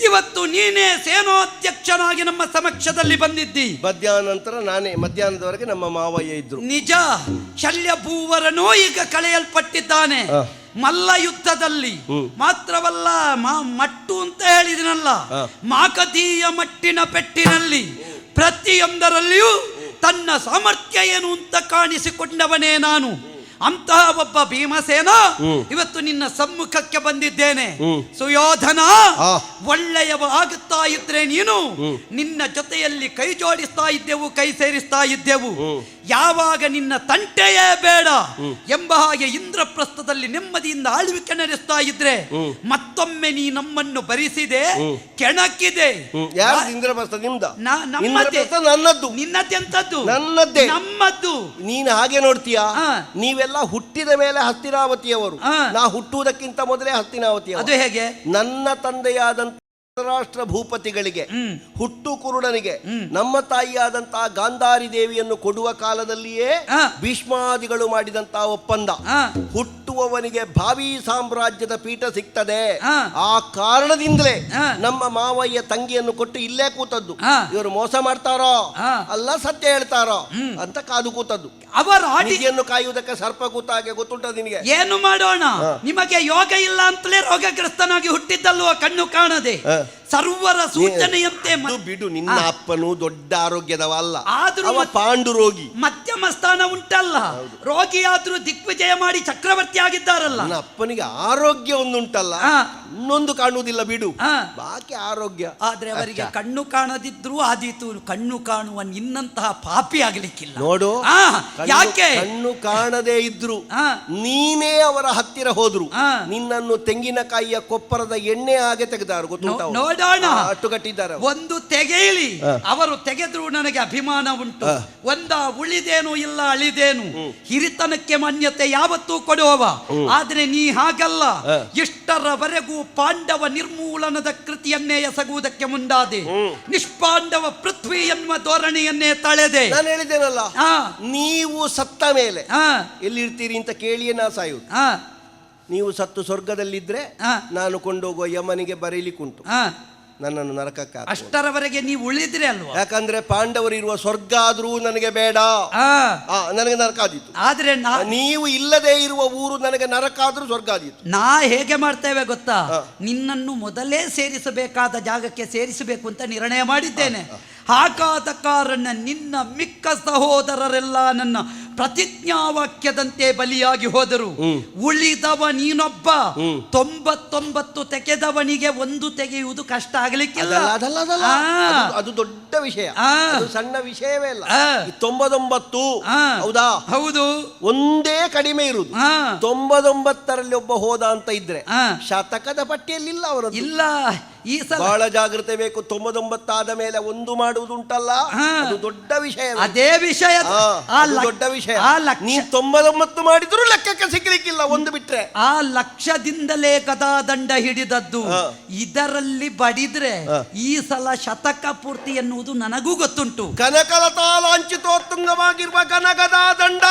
ಇವತ್ತು ನೀನೇ ಸೇನಾಧ್ಯಕ್ಷನಾಗಿ ನಮ್ಮ ಸಮಕ್ಷದಲ್ಲಿ ಬಂದಿದ್ದಿ. ಮಧ್ಯಾಹ್ನ ನಾನೇ, ಮಧ್ಯಾಹ್ನದವರೆಗೆ ನಮ್ಮ ಮಾವಯ್ಯ ಇದ್ರು. ನಿಜ. ಶಲ್ಯಭೂವರನೋ ಈಗ ಕಳೆಯಲ್ಪಟ್ಟಿದ್ದಾನೆ. ಮಲ್ಲ ಯುದ್ಧದಲ್ಲಿ ಮಾತ್ರವಲ್ಲ, ಮಟ್ಟು ಅಂತ ಹೇಳಿದನಲ್ಲ, ಮಾಕತೀಯ ಮಟ್ಟಿನ ಪೆಟ್ಟಿನಲ್ಲಿ ಪ್ರತಿಯೊಂದರಲ್ಲಿಯೂ ತನ್ನ ಸಾಮರ್ಥ್ಯ ಏನು ಅಂತ ಕಾಣಿಸಿಕೊಂಡವನೇ ನಾನು. ಅಂತಹ ಒಬ್ಬ ಭೀಮಸೇನ ಇವತ್ತು ನಿನ್ನ ಸಮ್ಮುಖಕ್ಕೆ ಬಂದಿದ್ದೇನೆ. ಸುಯೋಧನ, ಒಳ್ಳೆಯವ ಆಗುತ್ತಾ ಇದ್ರೆ ನೀನು ನಿನ್ನ ಜೊತೆಯಲ್ಲಿ ಕೈ ಜೋಡಿಸ್ತಾ ಇದ್ದೆವು, ಕೈ ಸೇರಿಸ್ತಾ ಇದ್ದೆವು. ಯಾವಾಗ ನಿನ್ನ ತಂಟೆಯೇ ಬೇಡ ಎಂಬ ಹಾಗೆ ಇಂದ್ರಪ್ರಸ್ಥದಲ್ಲಿ ನೆಮ್ಮದಿಯಿಂದ ಆಳ್ವಿಕೆ ನಡೆಸ್ತಾ ಇದ್ರೆ ಮತ್ತೊಮ್ಮೆ ನೀ ನಮ್ಮನ್ನು ಭರಿಸಿದೆ, ಕೆಣಕಿದೆ. ಇಂದ್ರಪ್ರಸ್ಥ ನಿಮ್ದ? ನನ್ನದ್ದು. ನಿನ್ನದೆಂತದ್ದು? ನನ್ನದ್ದೇ. ನಮ್ಮದ್ದು. ನೀನು ಹಾಗೆ ನೋಡ್ತೀಯಾ? ನೀವೆಲ್ಲ ಹುಟ್ಟಿದ ಮೇಲೆ ಹಸ್ತಿನಾವತಿಯವರು, ನಾ ಹುಟ್ಟುವುದಕ್ಕಿಂತ ಮೊದಲೇ ಹಸ್ತಿನಾವತಿಯವರು. ಅದು ಹೇಗೆ? ನನ್ನ ತಂದೆಯಾದಂತ ರಾಷ್ಟ್ರ ಭೂಪತಿಗಳಿಗೆ, ಹುಟ್ಟು ಕುರುಡನಿಗೆ ನಮ್ಮ ತಾಯಿಯಾದಂತಹ ಗಾಂಧಾರಿ ದೇವಿಯನ್ನು ಕೊಡುವ ಕಾಲದಲ್ಲಿಯೇ ಭೀಷ್ಮಾದಿಗಳು ಮಾಡಿದಂತಹ ಒಪ್ಪಂದ, ಹುಟ್ಟುವವನಿಗೆ ಭಾವಿ ಸಾಮ್ರಾಜ್ಯದ ಪೀಠ ಸಿಗ್ತದೆ, ಆ ಕಾರಣದಿಂದಲೇ ನಮ್ಮ ಮಾವಯ್ಯ ತಂಗಿಯನ್ನು ಕೊಟ್ಟು ಇಲ್ಲೇ ಕೂತದ್ದು. ಇವರು ಮೋಸ ಮಾಡ್ತಾರೋ ಅಲ್ಲ ಸತ್ಯ ಹೇಳ್ತಾರೋ ಅಂತ ಕಾದು ಕೂತದ್ದು. ಅವರ ನಿಧಿಯನ್ನು ಕಾಯುವುದಕ್ಕೆ ಸರ್ಪ ಕೂತಾಗೆ ಗೊತ್ತುಂಟ ನಿನಗೆ? ಏನು ಮಾಡೋಣ, ನಿಮಗೆ ಯೋಗ ಇಲ್ಲ ಅಂತಲೇ ರೋಗಗ್ರಸ್ತನಾಗಿ ಹುಟ್ಟಿದ್ದಲ್ವ, ಕಣ್ಣು ಕಾಣದೆ. ಸರ್ವರ ಸೂಚನೆಯಂತೆ ಬಿಡು. ನಿನ್ನ ಅಪ್ಪನು ದೊಡ್ಡ ಆರೋಗ್ಯದವ ಅಲ್ಲ, ಆದ್ರೂ ಪಾಂಡು ರೋಗಿ, ಮಧ್ಯಮ ಸ್ಥಾನ ಉಂಟಲ್ಲ. ರೋಗಿಯಾದ್ರೂ ದಿಗ್ವಿಜಯ ಮಾಡಿ ಚಕ್ರವರ್ತಿ ಆಗಿದ್ದಾರಲ್ಲ. ನನ್ನ ಅಪ್ಪನಿಗೆ ಆರೋಗ್ಯ ಒಂದುಂಟಲ್ಲ, ಇನ್ನೊಂದು ಕಾಣುವುದಿಲ್ಲ ಬಿಡು, ಬಾಕಿ ಆರೋಗ್ಯ. ಆದ್ರೆ ಅವರಿಗೆ ಕಣ್ಣು ಕಾಣದಿದ್ರು ಆದೀತು, ಕಣ್ಣು ಕಾಣುವ ನಿನ್ನಂತಹ ಪಾಪಿ ಆಗ್ಲಿಕ್ಕಿಲ್ಲ ನೋಡು. ಯಾಕೆ? ಕಣ್ಣು ಕಾಣದೇ ಇದ್ರು ನೀನೇ ಅವರ ಹತ್ತಿರ ಹೋದ್ರು ನಿನ್ನನ್ನು ತೆಂಗಿನಕಾಯಿಯ ಕೊಪ್ಪರದ ಎಣ್ಣೆ ಹಾಗೆ ತೆಗೆದಾರು, ಗೊತ್ತುಂಟ? ಅಟ್ಟುಗಟ್ಟಿದ್ದಾರೆ. ಒಂದು ತೆಗೆಯಲಿ, ಅವರು ತೆಗೆದ್ರು ನನಗೆ ಅಭಿಮಾನ ಉಂಟು. ಒಂದ ಉಳಿದೇನು ಇಲ್ಲ ಅಳಿದೇನು, ಹಿರಿತನಕ್ಕೆ ಮಾನ್ಯತೆ ಯಾವತ್ತೂ ಕೊಡುವವ. ಆದ್ರೆ ನೀ ಹಾಗಲ್ಲ. ಇಷ್ಟರವರೆಗೂ ಪಾಂಡವ ನಿರ್ಮೂಲನದ ಕೃತಿಯನ್ನೇ ಎಸಗುವುದಕ್ಕೆ ಮುಂದಾದೆ. ನಿಷ್ಪಾಂಡವ ಪೃಥ್ವಿ ಎನ್ನುವ ಧೋರಣೆಯನ್ನೇ ತಳೆದೆ. ನಾನು ಹೇಳಿದ್ದೇನಲ್ಲ, ನೀವು ಸತ್ತ ಮೇಲೆ ಎಲ್ಲಿರ್ತೀರಿ ಅಂತ ಕೇಳಿಯೇ ನಾ ಸಾಯುವುದು. ನೀವು ಸತ್ತು ಸ್ವರ್ಗದಲ್ಲಿದ್ರೆ ನಾನು ಕೊಂಡೋಗುವ ಯಮನಿಗೆ ಬರೀಲಿಕ್ಕುಂಟು, ನನ್ನನ್ನು ನರಕಕ್ಕೆ. ಅಷ್ಟರವರೆಗೆ ನೀವು ಉಳಿದ್ರೆ ಅಲ್ವಾ? ಯಾಕಂದ್ರೆ ಪಾಂಡವರು ಇರುವ ಸ್ವರ್ಗ ಆದ್ರೂ ನನಗೆ ಬೇಡ, ನನಗೆ ನರಕ ಆದೀತು. ಆದ್ರೆ ನೀವು ಇಲ್ಲದೆ ಇರುವ ಊರು ನನಗೆ ನರಕ ಆದ್ರೂ ಸ್ವರ್ಗ ಆದೀತು. ನಾ ಹೇಗೆ ಮಾಡ್ತೇವೆ ಗೊತ್ತಾ? ನಿನ್ನನ್ನು ಮೊದಲೇ ಸೇರಿಸಬೇಕಾದ ಜಾಗಕ್ಕೆ ಸೇರಿಸಬೇಕು ಅಂತ ನಿರ್ಣಯ ಮಾಡಿದ್ದೇನೆ. ಹಾಗಾದ ಕಾರಣ ನಿನ್ನ ಮಿಕ್ಕ ಸಹೋದರರೆಲ್ಲ ನನ್ನ ಪ್ರತಿಜ್ಞಾವಾಕ್ಯದಂತೆ ಬಲಿಯಾಗಿ ಹೋದರು. ಉಳಿದವ ನೀನೊಬ್ಬ. 99 ತೆಗೆದವನಿಗೆ ಒಂದು ತೆಗೆಯುವುದು ಕಷ್ಟ ಆಗ್ಲಿಕ್ಕಿಲ್ಲ. ಅದು ದೊಡ್ಡ ವಿಷಯ, ಅದು ಸಣ್ಣ ವಿಷಯವೇ ಅಲ್ಲ. 99 ಹೌದಾ? ಹೌದು. ಒಂದೇ ಕಡಿಮೆ ಇರುವುದು. 99ರಲ್ಲಿ ಒಬ್ಬ ಹೋದ ಅಂತ ಇದ್ರೆ ಶತಕದ ಪಟ್ಟಿಯಲ್ಲಿಲ್ಲ ಅವರದ್ದು. ಇಲ್ಲ, ಈ ಸಲ ಬಹಳ ಜಾಗ್ರತೆ ಬೇಕು. 99 ಆದ ಮೇಲೆ ಒಂದು ಮಾಡುವುದುಂಟಲ್ಲ, ಅದು ದೊಡ್ಡ ವಿಷಯ. ಅದೇ ವಿಷಯ, ದೊಡ್ಡ ವಿಷಯ. ನೀ 99 ಮಾಡಿದ್ರು ಲೆಕ್ಕಕ್ಕೆ ಸಿಗ್ಲಿಕ್ಕಿಲ್ಲ, ಒಂದು ಬಿಟ್ರೆ. ಆ ಲಕ್ಷ್ಯದಿಂದಲೇ ಗದಾದಂಡ ಹಿಡಿದದ್ದು. ಇದರಲ್ಲಿ ಬಡಿದ್ರೆ ಈ ಸಲ ಶತಕ ಪೂರ್ತಿ ಎನ್ನುವುದು ನನಗೂ ಗೊತ್ತುಂಟು. ಕನಕಲತಾ ಲಾಂಛಿತೋತ್ತುಂಗವಾಗಿರುವ ಗನಗದಾ ದಂಡ,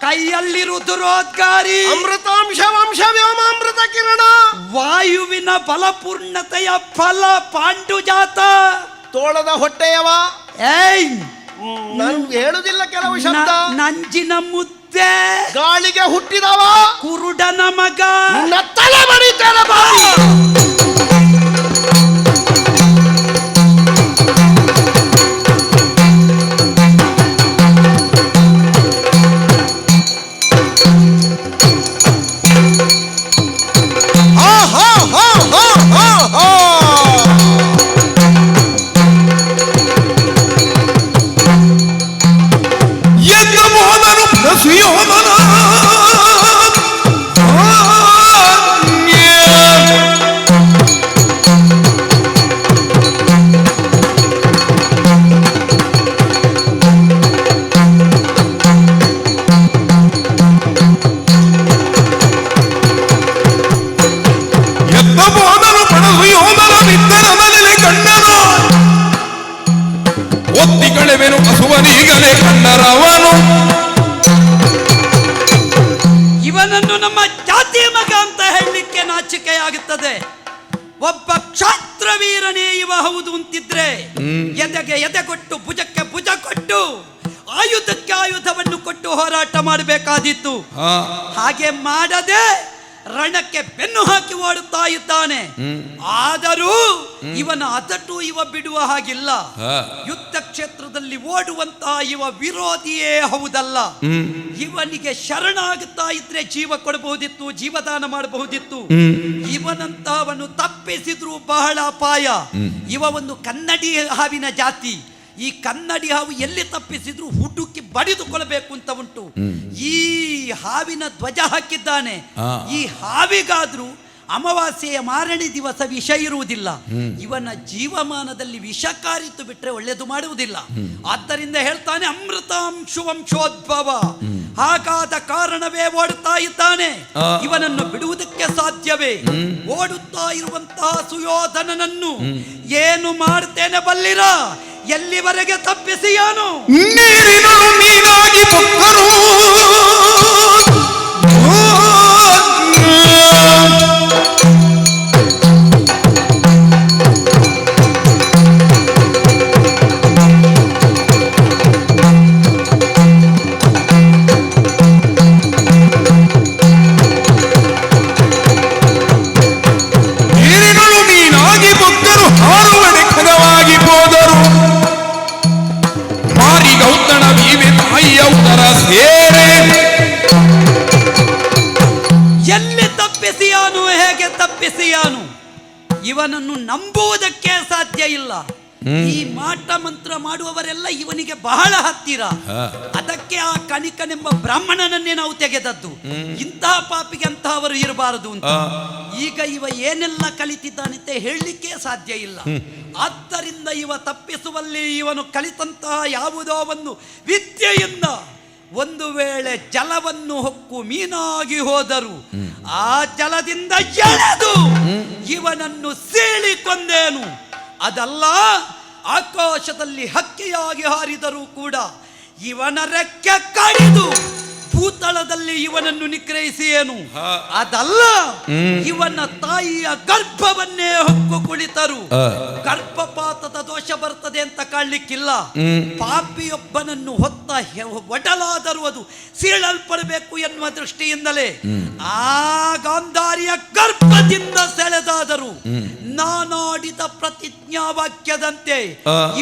ಕೈಯಲ್ಲಿರುವುದುರೋದ್ಗಾರಿ ಅಮೃತಾಂಶ ವಂಶ ವ್ಯೋಮಾಮೃತ ಕಿರಣ, ವಾಯುವಿನ ಫಲಪೂರ್ಣತೆಯ ಫಲ ಪಾಂಡುಜಾತ, ತೋಳದ ಹೊಟ್ಟೆಯವ. ನಾನು ಹೇಳುದಿಲ್ಲ ಕೆಲವು ಶಬ್ದ. ನಂಜಿನ ಮುದ್ದೆ, ಗಾಳಿಗೆ ಹುಟ್ಟಿದವ, ಕುರುಡನ ಮಗ, ತಲೆ ಬಡಿತನ ಬಾಯಿ. ಇವನನ್ನು ನಮ್ಮ ಜಾತಿ ಮಗ ಅಂತ ಹೇಳಲಿಕ್ಕೆ ನಾಚಿಕೆಯಾಗುತ್ತದೆ. ಒಬ್ಬ ಕ್ಷಾತ್ರವೀರನೇ ಇವ ಹೌದು ಅಂತಿದ್ರೆ ಎದೆಗೆ ಎದೆ ಕೊಟ್ಟು ಭುಜಕ್ಕೆ ಭುಜ ಕೊಟ್ಟು ಆಯುಧಕ್ಕೆ ಆಯುಧವನ್ನು ಕೊಟ್ಟು ಹೋರಾಟ ಮಾಡಬೇಕಾದಿತ್ತು. ಹಾಗೆ ಮಾಡದೆ ರಣಕ್ಕೆ ಬೆನ್ನು ಹಾಕಿ ಓಡುತ್ತಾ ಇದ್ದಾನೆ. ಆದರೂ ಇವನ ಅದಟು ಇವ ಬಿಡುವ ಹಾಗಿಲ್ಲ. ಯುದ್ಧ ಕ್ಷೇತ್ರದಲ್ಲಿ ಓಡುವಂತಹ ಇವ ವಿರೋಧಿಯೇ ಹೌದಲ್ಲ. ಇವನಿಗೆ ಶರಣಾಗುತ್ತಾ ಇದ್ರೆ ಜೀವ ಕೊಡಬಹುದಿತ್ತು, ಜೀವದಾನ ಮಾಡಬಹುದಿತ್ತು. ಇವನಂತಹವನು ತಪ್ಪಿಸಿದ್ರು ಬಹಳ ಅಪಾಯ. ಇವ ಒಂದು ಕನ್ನಡಿ ಹಾವಿನ ಜಾತಿ. ಈ ಕನ್ನಡಿ ಹಾವು ಎಲ್ಲಿ ತಪ್ಪಿಸಿದ್ರು ಹುಡುಕಿ ಬಡಿದುಕೊಳ್ಬೇಕು ಅಂತ ಉಂಟು. ಈ ಹಾವಿನ ಧ್ವಜ ಹಾಕಿದ್ದಾನೆ. ಈ ಹಾವಿಗಾದ್ರೂ ಅಮಾವಾಸ್ಯೆಯ ಮಾರನೇ ದಿವಸ ವಿಷ ಇರುವುದಿಲ್ಲ. ಇವನ ಜೀವಮಾನದಲ್ಲಿ ವಿಷ ಕಾರಿತು ಬಿಟ್ರೆ ಒಳ್ಳೆಯದು ಮಾಡುವುದಿಲ್ಲ. ಆದ್ದರಿಂದ ಹೇಳ್ತಾನೆ ಅಮೃತಾಂಶುವಂಶೋದ್ಭವ. ಹಾಗಾದ ಕಾರಣವೇ ಓಡುತ್ತಾ ಇದ್ದಾನೆ. ಇವನನ್ನು ಬಿಡುವುದಕ್ಕೆ ಸಾಧ್ಯವೇ? ಓಡುತ್ತಾ ಇರುವಂತಹ ಸುಯೋಧನನನ್ನು ಏನು ಮಾಡ್ತೇನೆ ಬಲ್ಲಿರ? ಎಲ್ಲಿವರೆಗೆ ತಪ್ಪಿಸಿಯಾನು? ನೀರಿನಳು ನೀನಾಗಿ ಬೊಕ್ಕರು ನೀರಿನಳು ನೀನಾಗಿ ಬೊಕ್ಕರು ಹಾರುವಡೆ ಖಗವಾಗಿ ಹೋದರು. ಗೌತಣ ವೀವೆ ತಾಯಿಯ ಉದರ ಸೇರೆ. ಎಲ್ಲಿ ತಪ್ಪಿಸಿಯಾನು? ಹೇಗೆ ತಪ್ಪಿಸಿಯಾನು? ಇವನನ್ನು ನಂಬುವುದಕ್ಕೆ ಸಾಧ್ಯ ಇಲ್ಲ. ಈ ಮಾಟ ಮಂತ್ರ ಮಾಡುವವರೆಲ್ಲ ಇವನಿಗೆ ಬಹಳ ಹತ್ತಿರ. ಅದಕ್ಕೆ ಆ ಕಣಿಕನೆಂಬ ಬ್ರಾಹ್ಮಣನನ್ನೇ ನಾವು ತೆಗೆದದ್ದು. ಇಂತಹ ಪಾಪಿಗೆ ಅಂತಹವರು ಇರಬಾರದು ಅಂತ. ಈಗ ಇವ ಏನೆಲ್ಲ ಕಲಿತಿದ್ದಾನಂತ ಹೇಳಲಿಕ್ಕೆ ಸಾಧ್ಯ ಇಲ್ಲ. ಆದ್ದರಿಂದ ಇವ ತಪ್ಪಿಸುವಲ್ಲಿ ಇವನು ಕಲಿತಂತಹ ಯಾವುದೋ ಒಂದು ವಿದ್ಯೆಯಿಂದ ಒಂದು ವೇಳೆ ಜಲವನ್ನು ಹೊಕ್ಕು ಮೀನಾಗಿ ಹೋದರು ಆ ಜಲದಿಂದ ಎಳೆದು ಇವನನ್ನು ಸೀಳಿಕೊಂಡೇನು. ಅದಲ್ಲ, ಆಕಾಶದಲ್ಲಿ ಹಕ್ಕಿಯಾಗಿ ಹಾರಿದರೂ ಕೂಡ ಇವನ ರೆಕ್ಕೆ ಕಡಿದು ಭೂತಳದಲ್ಲಿ ಇವನನ್ನು ನಿಗ್ರಹಿಸಿ ಏನು. ಅದಲ್ಲ, ಇವನ ತಾಯಿಯ ಗರ್ಭವನ್ನೇ ಹೊಕ್ಕು ಕುಳಿತರು ಗರ್ಭಪಾತದ ದೋಷ ಬರ್ತದೆ ಅಂತ ಕಾಣಲಿಕ್ಕಿಲ್ಲ. ಪಾಪಿಯೊಬ್ಬನನ್ನು ಹೊತ್ತ ಒಡಲಾದರೂ ಅದು ಸೀಳಲ್ಪಡಬೇಕು ಎನ್ನುವ ದೃಷ್ಟಿಯಿಂದಲೇ ಆ ಗಾಂಧಾರಿಯ ಗರ್ಭದಿಂದ ಸೆಳೆದಾದರು ನಾನಾಡಿದ ಪ್ರತಿಜ್ಞಾ ವಾಕ್ಯದಂತೆ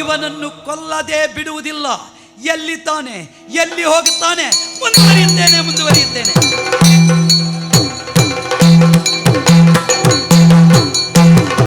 ಇವನನ್ನು ಕೊಲ್ಲದೆ ಬಿಡುವುದಿಲ್ಲ. ಎಲ್ಲಿದ್ದಾನೆ? ಎಲ್ಲಿ ಹೋಗುತ್ತಾನೆ? ಮುಂದೆ